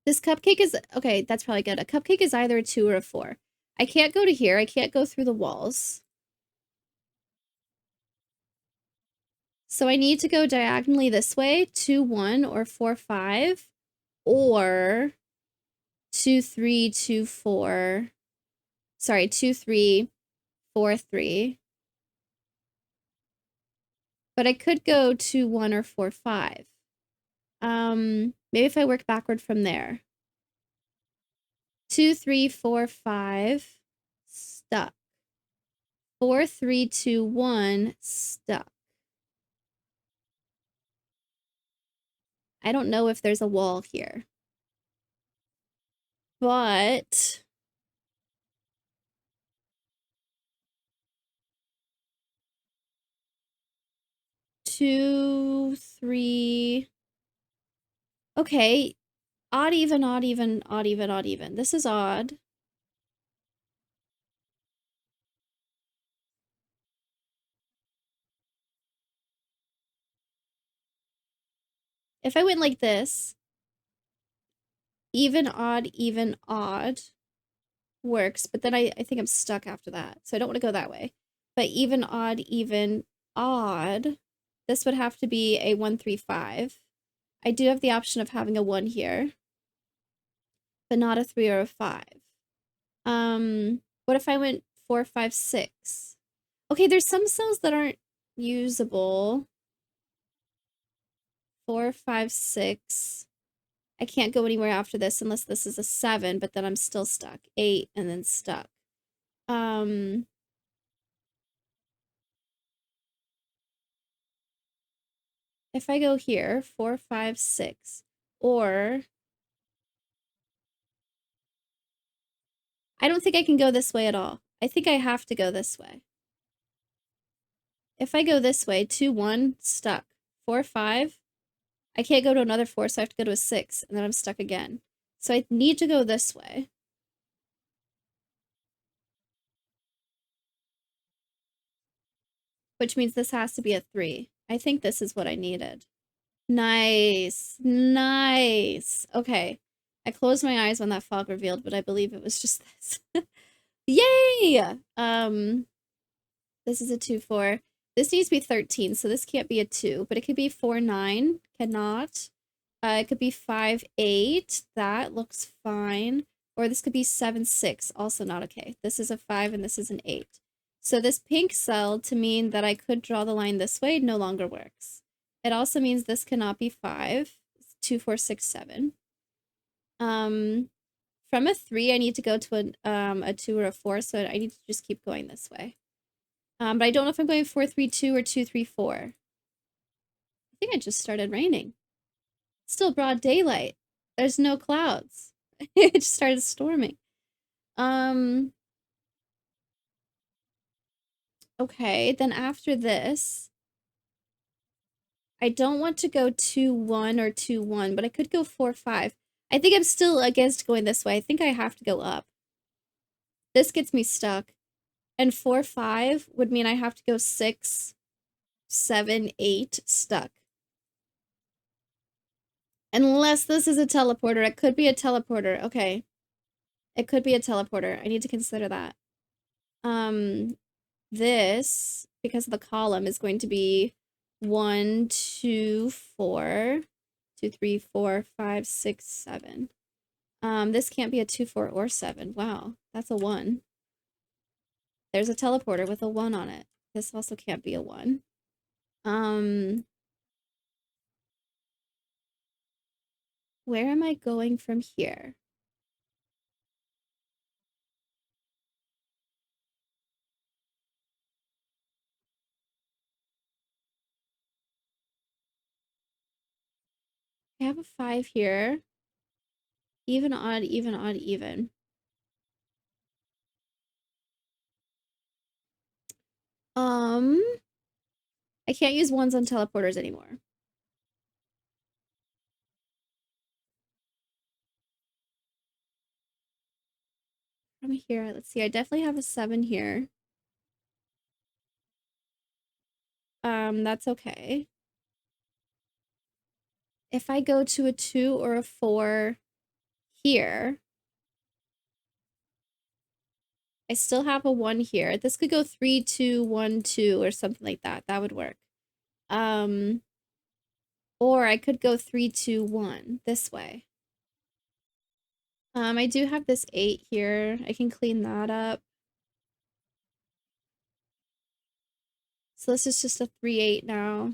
This cupcake is, okay, that's probably good. A cupcake is either a 2 or a 4. I can't go to here. I can't go through the walls. So I need to go diagonally this way, 2, 1, or 4, 5, or 2, 3, 2, 4. Sorry, 2, 3, 4, 3. But I could go 2, 1, or 4, 5. Maybe if I work backward from there. 2, 3, 4, 5, stuck. 4, 3, 2, 1, stuck. I don't know if there's a wall here. But 2, 3. Okay. Odd, even, odd, even, odd, even, odd, even. This is odd. If I went like this, even, odd works, but then I think I'm stuck after that. So I don't want to go that way. But even, odd, this would have to be a 1, 3, 5. I do have the option of having a 1 here, but not a 3 or a 5. What if I went 4, 5, 6? Okay, there's some cells that aren't usable. 4, 5, 6. I can't go anywhere after this unless this is a 7, but then I'm still stuck. 8 and then stuck. If I go here, 4, 5, 6, or I don't think I can go this way at all. I think I have to go this way. If I go this way, 2, 1, stuck. 4, 5, I can't go to another 4, so I have to go to a 6, and then I'm stuck again. So I need to go this way. Which means this has to be a 3. I think this is what I needed. Nice. Nice. Okay. I closed my eyes when that fog revealed, but I believe it was just this. Yay! This is a 2, 4. This needs to be 13, so this can't be a 2, but it could be 4, 9. Cannot. It could be 5, 8. That looks fine. Or this could be 7, 6. Also not okay. This is a 5 and this is an 8. So this pink cell, to mean that I could draw the line this way, no longer works. It also means this cannot be 5. 2, 4, 6, 7. From a 3, I need to go to a 2 or a 4, so I need to just keep going this way. But I don't know if I'm going 4, 3, 2 or 2, 3, 4. I think it just started raining. It's still broad daylight. There's no clouds. It just started storming. Okay, then after this, I don't want to go 2, 1 or 2, 1, but I could go 4, 5. I think I'm still against going this way. I think I have to go up. This gets me stuck. And 4, 5 would mean I have to go 6, 7, 8 stuck. Unless this is a teleporter. It could be a teleporter. Okay. It could be a teleporter. I need to consider that. This, because of the column, is going to be 1, 2, 4, 2, 3, 4, 5, 6, 7. This can't be a 2, 4, or 7. Wow, that's a 1. There's a teleporter with a 1 on it. This also can't be a 1. Where am I going from here? I have a 5 here. Even, odd, even, odd, even. I can't use 1s on teleporters anymore. From here, let's see, I definitely have a 7 here. That's okay. If I go to a 2 or a 4 here, I still have a 1 here. This could go 3, 2, 1, 2, or something like that. That would work. Or I could go 3, 2, 1 this way. I do have this 8 here. I can clean that up. So this is just a 3, 8 now.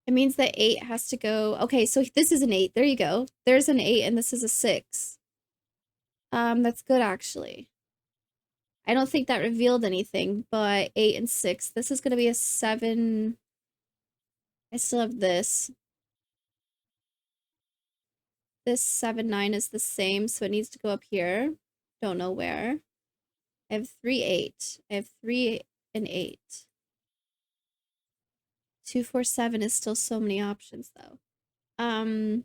It means that 8 has to go. Okay, so this is an 8. There you go. There's an 8 and this is a 6. That's good actually. I don't think that revealed anything, but 8 and 6. This is going to be a 7. I still have this. This 7, 9 is the same, so it needs to go up here. Don't know where. I have 3, 8. I have 3 and 8. 2, 4, 7 is still so many options, though. I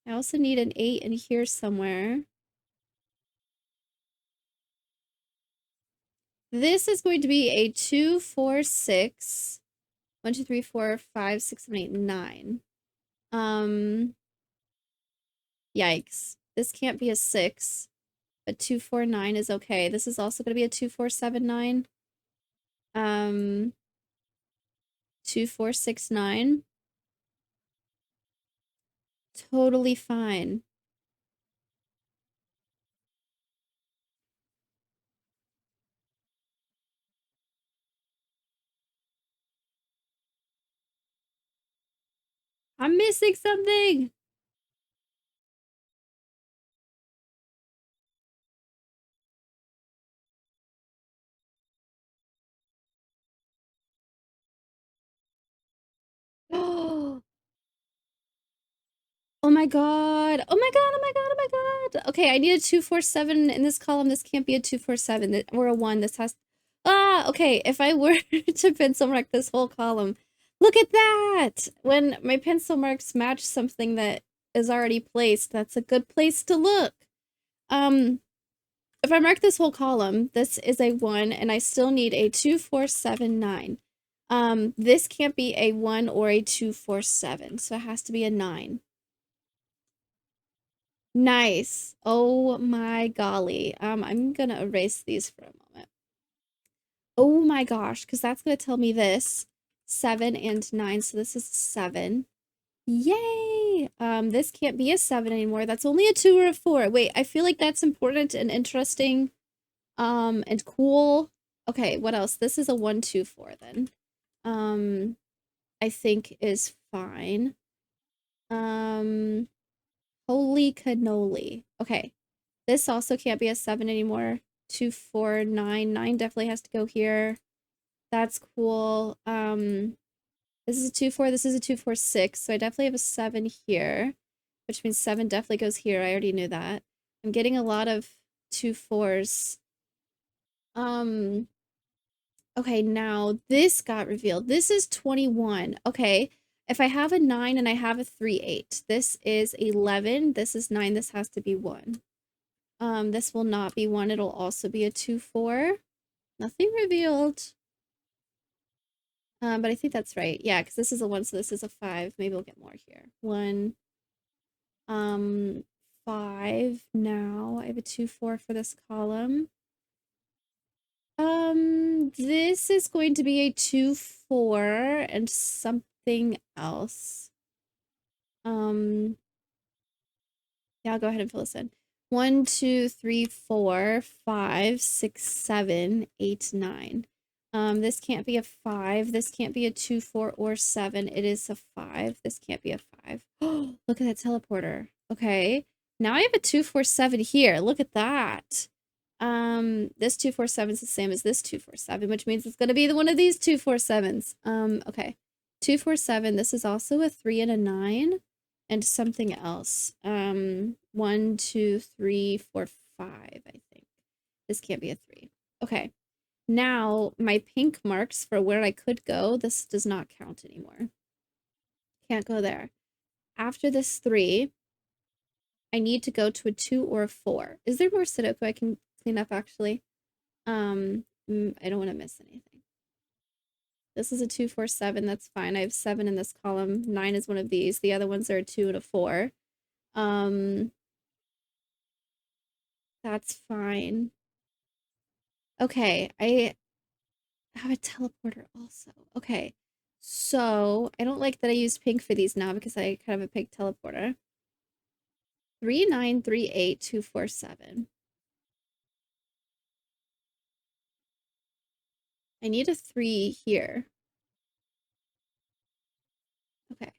also need an 8 in here somewhere. This is going to be a 2, 4, 6. 1, 2, 3, 4, 5, 6, 7, 8, 9. Yikes. This can't be a 6. But 2, 4, 9 is okay. This is also going to be a 2, 4, 7, 9. 2, 4, 6, 9. Totally fine. I'm missing something. Oh, oh my god. Oh my god. Oh my god. Oh my god. Okay, I need a 247 in this column. This can't be a 247 or a 1. This has okay. If I were to pencil mark this whole column, look at that. When my pencil marks match something that is already placed, that's a good place to look. If I mark this whole column, this is a 1 and I still need a 2479. This can't be a 1 or a 247, so it has to be a 9. Nice. Oh my golly. I'm gonna erase these for a moment. Oh my gosh, because that's gonna tell me this. 7 and 9, so this is 7. Yay! This can't be a 7 anymore. That's only a 2 or a 4. Wait, I feel like that's important and interesting. And cool. Okay, what else? This is a 124 then. I think is fine. Holy cannoli. Okay. This also can't be a 7 anymore. 249. 9 definitely has to go here. That's cool. This is a 2-4. This is a 2-4-6. So I definitely have a 7 here, which means 7 definitely goes here. I already knew that. I'm getting a lot of 2-4s. Okay, now this got revealed. This is 21. Okay. If I have a 9 and I have a 3-8, this is 11. This is 9. This has to be 1. This will not be 1. It'll also be a 2-4. Nothing revealed. But I think that's right. Yeah, because this is a 1, so this is a 5. Maybe we'll get more here. 1, 5. Now I have a 2-4 for this column. This is going to be a 2-4 and something else. Yeah, I'll go ahead and fill this in. 1, 2, 3, 4, 5, 6, 7, 8, 9. This can't be a 5. This can't be a 2, 4, or 7. It is a 5. This can't be a 5. Oh, look at that teleporter. Okay. Now I have a 2, 4, 7 here. Look at that. This 247 is the same as this 247, which means it's gonna be the one of these 247s. Okay. 247. This is also a 3 and a 9 and something else. 1, 2, 3, 4, 5, I think. This can't be a 3. Okay. Now my pink marks for where I could go, this does not count anymore. Can't go there. After this 3, I need to go to a 2 or a 4. Is there more Sudoku I can clean up actually? I don't want to miss anything. This is a 247. That's fine. I have 7 in this column. 9 is one of these. The other ones are a 2 and a 4. That's fine. Okay, I have a teleporter also. Okay, so I don't like that I used pink for these now because I kind of have a pink teleporter. 3, 9, 3, 8, 2, 4, 7. I need a 3 here. Okay.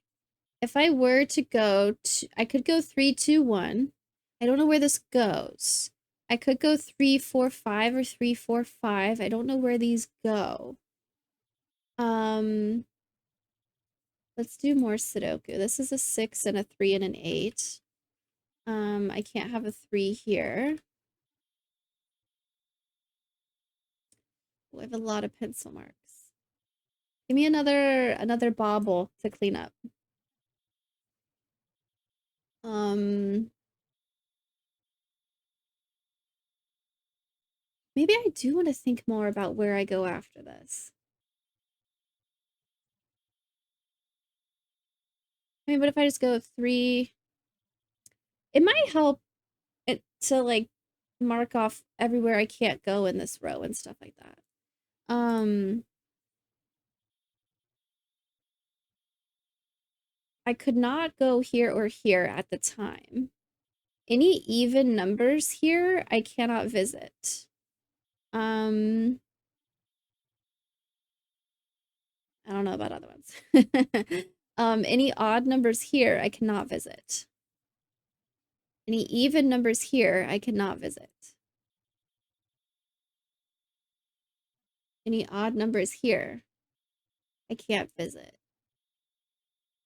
If I were to go to, I could go 3, 2, 1. I don't know where this goes. I could go 3, 4, 5 or 3, 4, 5. I don't know where these go. Let's do more Sudoku. This is a 6 and a 3 and an 8. I can't have a 3 here. Oh, I have a lot of pencil marks. Give me another bauble to clean up. Maybe I do want to think more about where I go after this. I mean, what if I just go 3? It might help it to like mark off everywhere I can't go in this row and stuff like that. I could not go here or here at the time. Any even numbers here, I cannot visit. I don't know about other ones. Any odd numbers here, I cannot visit. Any even numbers here, I cannot visit. Any odd numbers here, I can't visit.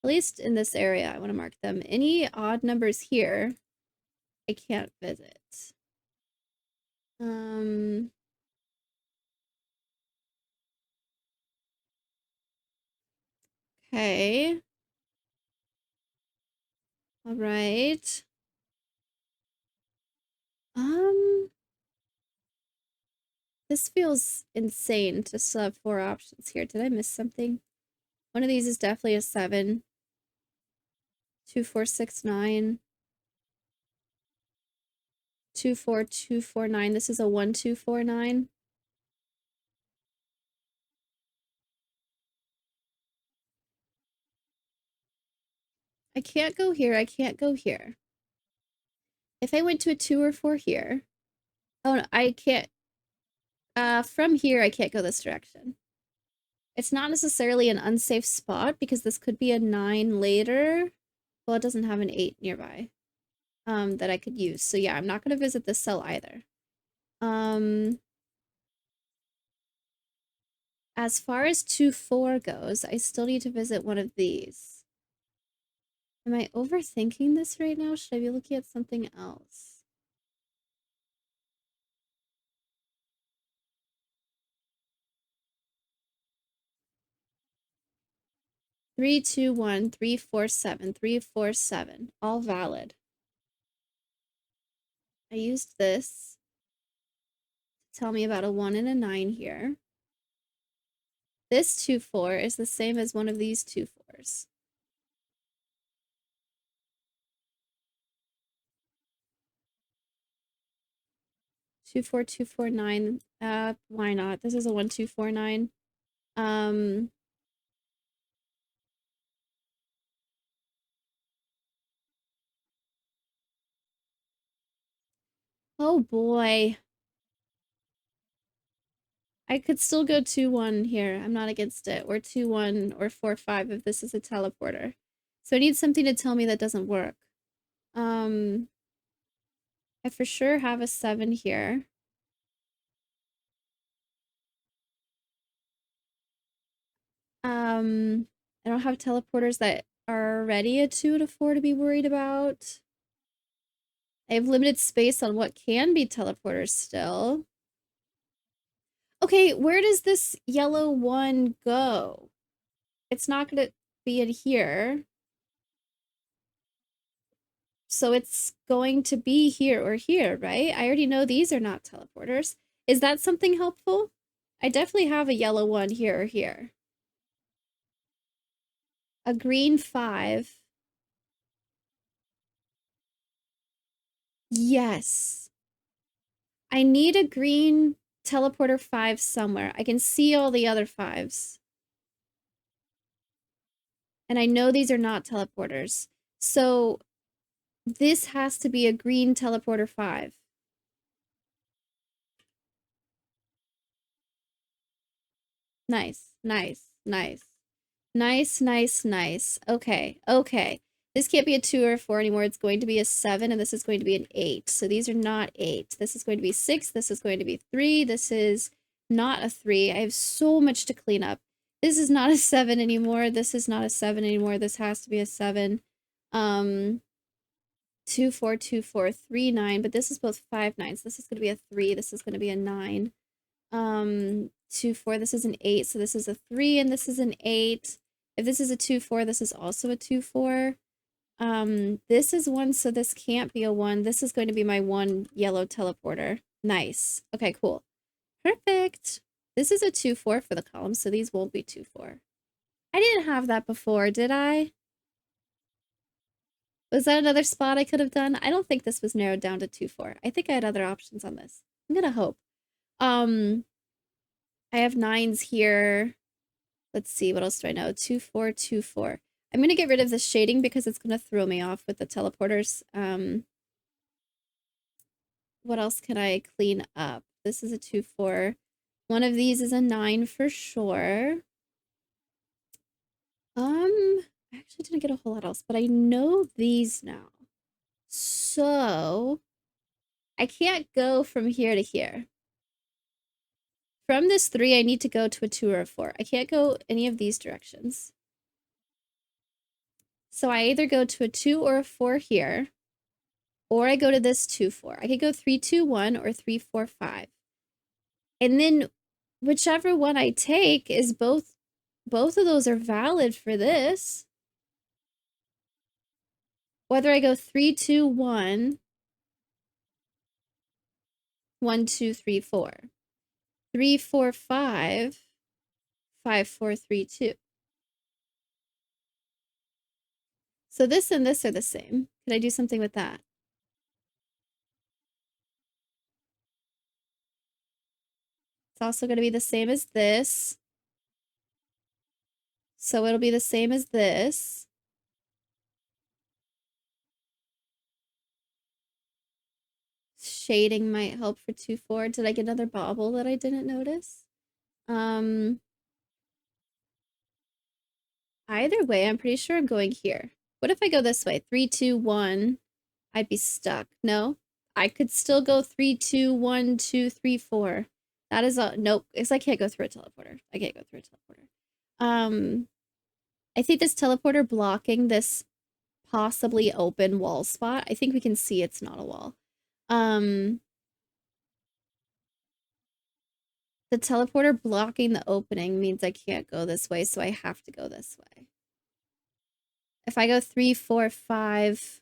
At least in this area, I want to mark them. Any odd numbers here, I can't visit. Okay. All right. This feels insane to still have 4 options here. Did I miss something? One of these is definitely a 7. 2, 4, 6, 9. 2, 4, 2, 4, 9. This is a 1, 2, 4, 9. I can't go here. I can't go here. If I went to a 2 or 4 here. Oh, no, I can't. From here, I can't go this direction. It's not necessarily an unsafe spot because this could be a 9 later. Well, it doesn't have an 8 nearby that I could use. So yeah, I'm not going to visit this cell either. As far as 2, 4 goes, I still need to visit one of these. Am I overthinking this right now? Should I be looking at something else? Three, 2, 1, 3, 4, 7, 3, 4, 7. All valid. I used this to tell me about a 1 and a 9 here. This 2, 4 is the same as one of these 2, 4s. Two, 4, 2, 4, 9. Why not? This is a 1, 2, 4, 9. Oh boy. I could still go 2, 1 here. I'm not against it. Or 2, 1 or 4, 5 if this is a teleporter. So I need something to tell me that doesn't work. I for sure have a 7 here. I don't have teleporters that are already a 2 and a 4 to be worried about. I have limited space on what can be teleporters still. Okay, where does this yellow 1 go? It's not going to be in here. So it's going to be here or here, right? I already know these are not teleporters. Is that something helpful? I definitely have a yellow 1 here or here. A green 5. Yes. I need a green teleporter 5 somewhere. I can see all the other 5s. And I know these are not teleporters. So this has to be a green teleporter 5. Nice, nice, nice. Nice, nice, nice. Okay, okay. This can't be a 2 or a 4 anymore. It's going to be a 7, and this is going to be an 8. So these are not 8. This is going to be 6. This is going to be 3. This is not a 3. I have so much to clean up. This is not a 7 anymore. This is not a 7 anymore. This has to be a 7. 2, 4, 2, 4, 3, 9. But this is both 5 9s. This is going to be a 3. This is going to be a 9. 2, 4. This is an 8. So this is a 3, and this is an 8. If this is a 2, 4, this is also a 2, 4. This is 1, so this can't be a 1. This is going to be my 1 yellow teleporter. Nice. Okay, cool. Perfect. This is a 2, 4 for the column, so these won't be 2, 4. I didn't have that before, did I? Was that another spot I could have done? I don't think this was narrowed down to 2, 4. I think I had other options on this. I'm gonna hope. I have 9s here. Let's see, what else do I know? 2, 4, 2, 4. I'm going to get rid of this shading because it's going to throw me off with the teleporters. What else can I clean up? This is a 2, 4. One of these is a 9 for sure. I I actually didn't get a whole lot else, but I know these now. So I can't go from here to here. From this 3, I need to go to a 2 or a 4. I can't go any of these directions. So I either go to a 2 or a 4 here, or I go to this 2, 4. I could go 3, 2, 1 or 3, 4, 5. And then whichever one I take is both of those are valid for this. Whether I go 3, 2, 1, 1, 2, 3, 4. 3, 4, 5, 5, 4, 3, 2. So this and this are the same. Could I do something with that? It's also going to be the same as this. So it'll be the same as this. Shading might help for 2, 4. Did I get another bobble that I didn't notice? Either way, I'm pretty sure I'm going here. What if I go this way? 3, 2, 1. I'd be stuck. No, I could still go 3, 2, 1, 2, 3, 4. That is a nope. Because I can't go through a teleporter. I can't go through a teleporter. I think this teleporter blocking this possibly open wall spot. I think we can see it's not a wall. The teleporter blocking the opening means I can't go this way, so I have to go this way. If I go 3, 4, 5,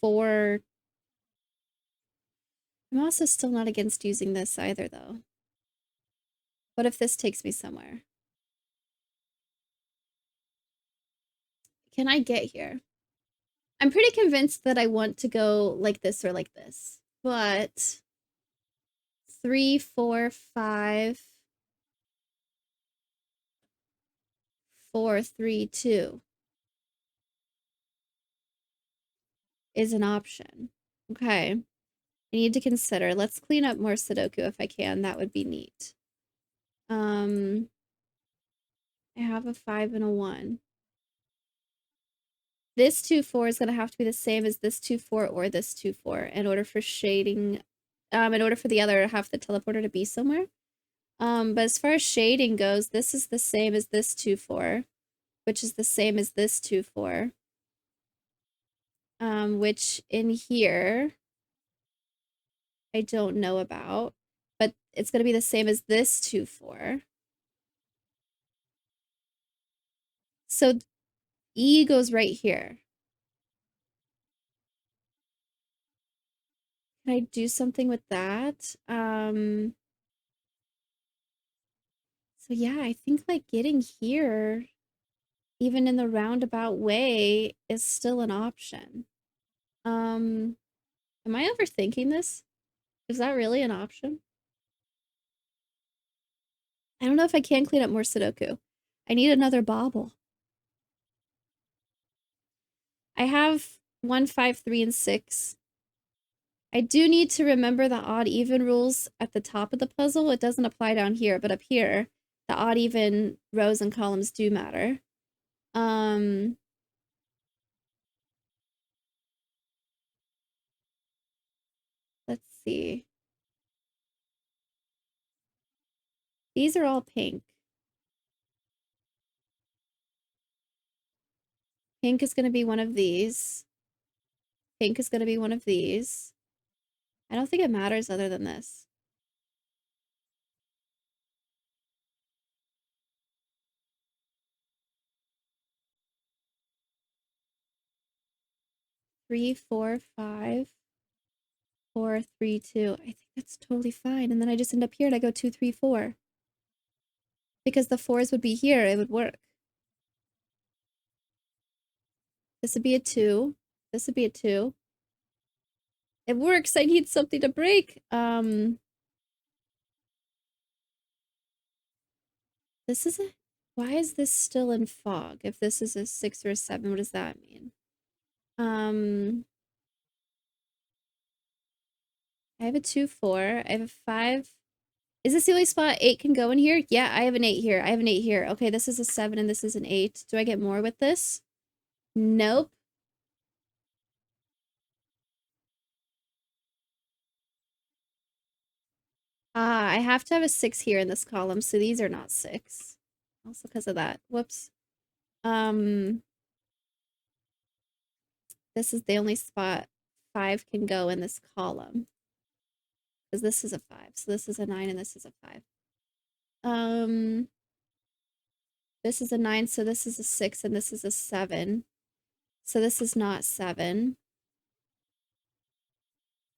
4. I'm also still not against using this either, though. What if this takes me somewhere? Can I get here? I'm pretty convinced that I want to go like this or like this, but 3, 4, 5, 4, 3, 2 is an option. Okay. I need to consider. Let's clean up more Sudoku if I can. That would be neat. I have a 5 and a 1. This 2, 4 is going to have to be the same as this 2, 4 or this 2, 4 in order for shading, in order for the other half of the teleporter to be somewhere. But as far as shading goes, this is the same as this 2, 4, which is the same as this 2, 4. Which in here, I don't know about, but it's going to be the same as this 2, 4. So E goes right here. Can I do something with that? So yeah, I think like getting here, even in the roundabout way, is still an option. Am I overthinking this? Is that really an option? I don't know if I can clean up more Sudoku. I need another bauble. I have 1, 5, 3, and 6. I do need to remember the odd even rules at the top of the puzzle. It doesn't apply down here, but up here, the odd even rows and columns do matter. Let's see. These are all pink. Pink is going to be one of these. Pink is going to be one of these. I don't think it matters other than this. Three, 4, 5, 4, 3, 2. I think that's totally fine. And then I just end up here and I go 2, 3, 4. Because the 4s would be here, it would work. This would be a 2. This would be a 2. It works. I need something to break. This is a... Why is this still in fog? If this is a 6 or a 7, what does that mean? I have a 2, 4. I have a 5, Is this the only spot 8 can go in here? Yeah, I have an 8 here. I have an 8 here. Okay, this is a 7 and this is an 8. Do I get more with this? Nope. I have to have a 6 here in this column, so these are not 6. Also because of that. Whoops. This is the only spot 5 can go in this column. Because this is a 5. So this is a 9 and this is a 5. This is a 9, so this is a 6 and this is a 7. So this is not 7.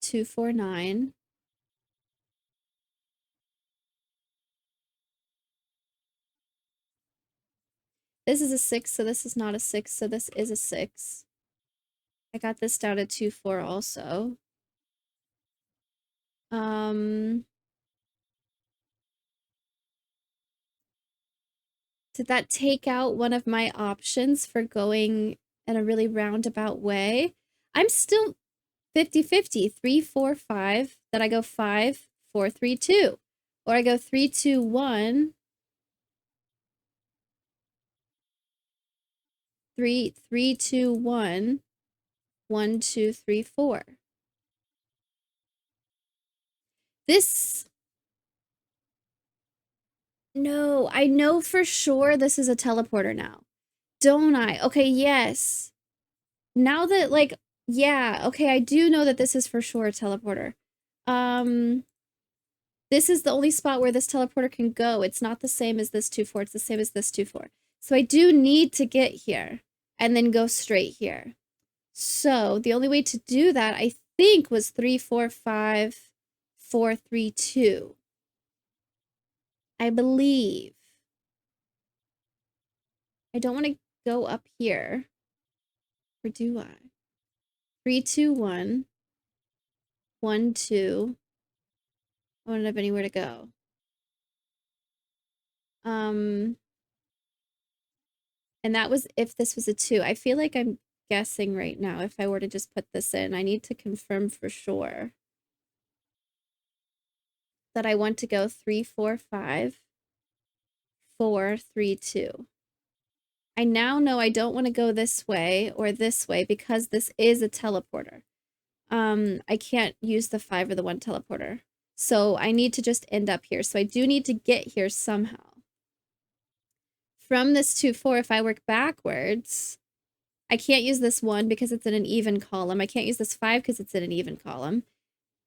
2, 4, 9. This is a 6, so this is not a 6, so this is a 6. I got this down to 2, 4 also. Did that take out one of my options for going in a really roundabout way? I'm still 50-50. 3, 4, 5. Then I go 5, 4, 3, 2. Or I go 3, 2, 1. 3, 3, 2, 1. 1, 2, 3, 4. This... No, I know for sure this is a teleporter now. Don't I? Okay, yes. Now that, like, yeah, okay, I do know that this is for sure a teleporter. This is the only spot where this teleporter can go. It's not the same as this 2, 4. It's the same as this 2, 4. So I do need to get here and then go straight here. So the only way to do that, I think, was 3, 4, 5, 4, 3, 2. I believe. I don't want to go up here. Or do I? 3, 2, 1. 1, 2. I don't have anywhere to go. And that was if this was a 2. I feel like I'm guessing right now if I were to just put this in. I need to confirm for sure that I want to go 3, 4, 5, 4, 3, 2. I now know I don't want to go this way or this way because this is a teleporter. I can't use the 5 or the 1 teleporter. So I need to just end up here. So I do need to get here somehow. From this 2, 4, if I work backwards, I can't use this 1 because it's in an even column. I can't use this 5 because it's in an even column.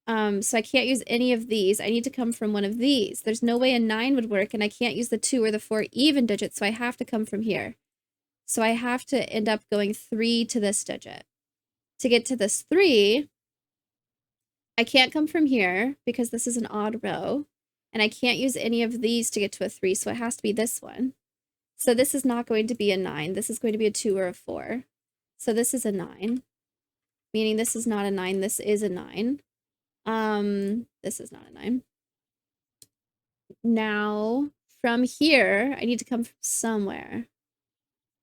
So I can't use any of these. I need to come from one of these. There's no way a 9 would work, and I can't use the 2 or the 4 even digits, so I have to come from here. So I have to end up going 3 to this digit. To get to this 3, I can't come from here because this is an odd row, and I can't use any of these to get to a 3, so it has to be this one. So this is not going to be a 9. This is going to be a 2 or a 4. So this is a 9, meaning this is not a 9. This is a 9. This is not a 9. Now, from here, I need to come from somewhere.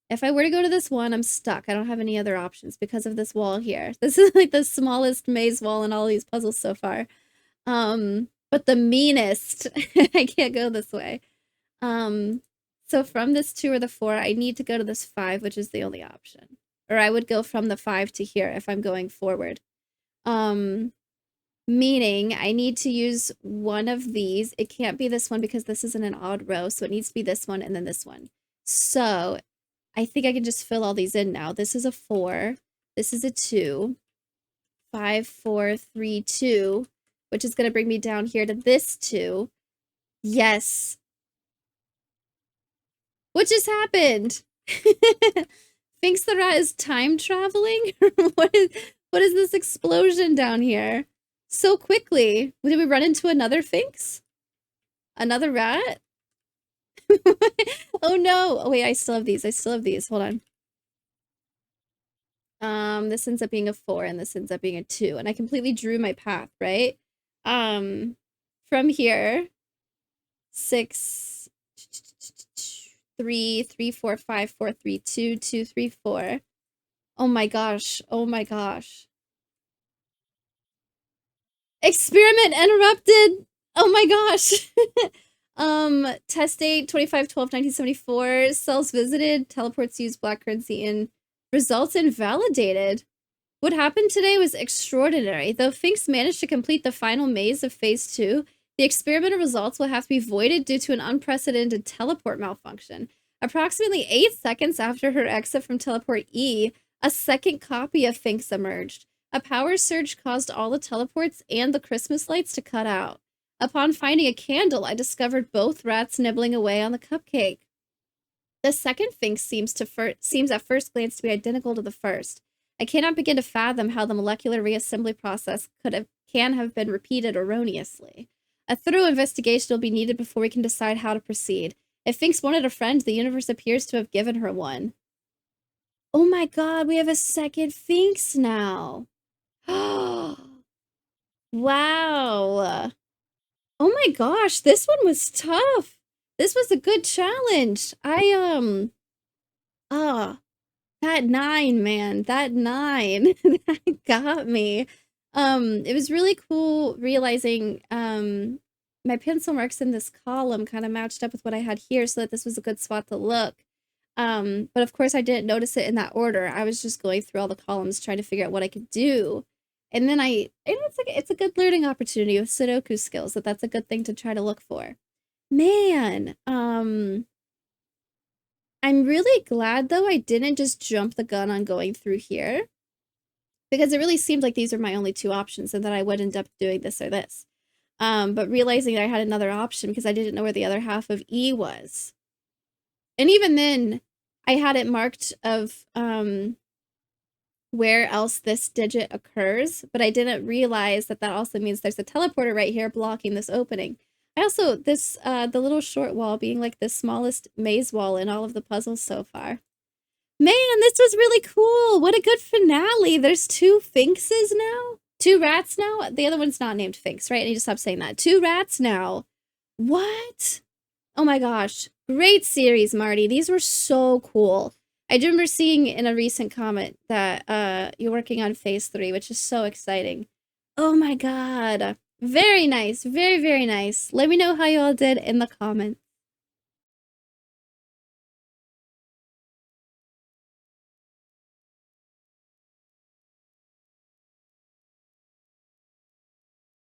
If I were to go to this one, I'm stuck. I don't have any other options because of this wall here. This is like the smallest maze wall in all these puzzles so far. But the meanest. I can't go this way. So from this 2 or the 4, I need to go to this 5, which is the only option. Or I would go from the 5 to here if I'm going forward. Meaning I need to use one of these. It can't be this one because this isn't an odd row, so it needs to be this one and then this one. So I think I can just fill all these in now. This is a 4. This is a 2. 5, 4, 3, 2, which is going to bring me down here to this 2. Yes. What just happened? Thinks the rat is time traveling? what is this explosion down here? So quickly. Did we run into another Finks? Another rat? Oh no. Oh wait, I still have these. I still have these. Hold on. This ends up being a 4 and this ends up being a 2. And I completely drew my path, right? From here, 6, 3, 3, 4, 5, 4, 3, 2, 2, 3, 4. Oh my gosh. Oh my gosh. Experiment interrupted. Oh my gosh. Test date 25/12/1974. Cells visited. Teleports used black currency in. Results invalidated. What happened today was extraordinary. Though Finks managed to complete the final maze of Phase 2, the experimental results will have to be voided due to an unprecedented teleport malfunction. Approximately 8 seconds after her exit from Teleport E, a second copy of Finks emerged. A power surge caused all the teleports and the Christmas lights to cut out. Upon finding a candle, I discovered both rats nibbling away on the cupcake. The second Finks seems at first glance to be identical to the first. I cannot begin to fathom how the molecular reassembly process can have been repeated erroneously. A thorough investigation will be needed before we can decide how to proceed. If Finks wanted a friend, the universe appears to have given her one. Oh my god, we have a second Finks now. Wow. Oh my gosh, this one was tough. This was a good challenge. That 9, man, that 9, that got me. It was really cool realizing, my pencil marks in this column kind of matched up with what I had here so that this was a good spot to look. But of course I didn't notice it in that order. I was just going through all the columns trying to figure out what I could do. And then it's a good learning opportunity with Sudoku skills, that's a good thing to try to look for. Man, I'm really glad, though, I didn't just jump the gun on going through here. Because it really seemed like these are my only 2 options and that I would end up doing this or this. But realizing I had another option because I didn't know where the other half of E was. And even then, I had it marked of where else this digit occurs, but I didn't realize that also means there's a teleporter right here blocking this opening. I also, the little short wall being like the smallest maze wall in all of the puzzles so far. Man, this was really cool. What a good finale. There's 2 Finkses now? 2 rats now? The other one's not named Finks, right? I need to stop saying that. 2 rats now. What? Oh my gosh. Great series, Marty. These were so cool. I remember seeing in a recent comment that you're working on Phase 3, which is so exciting. Oh my god. Very nice. Very, very nice. Let me know how you all did in the comments.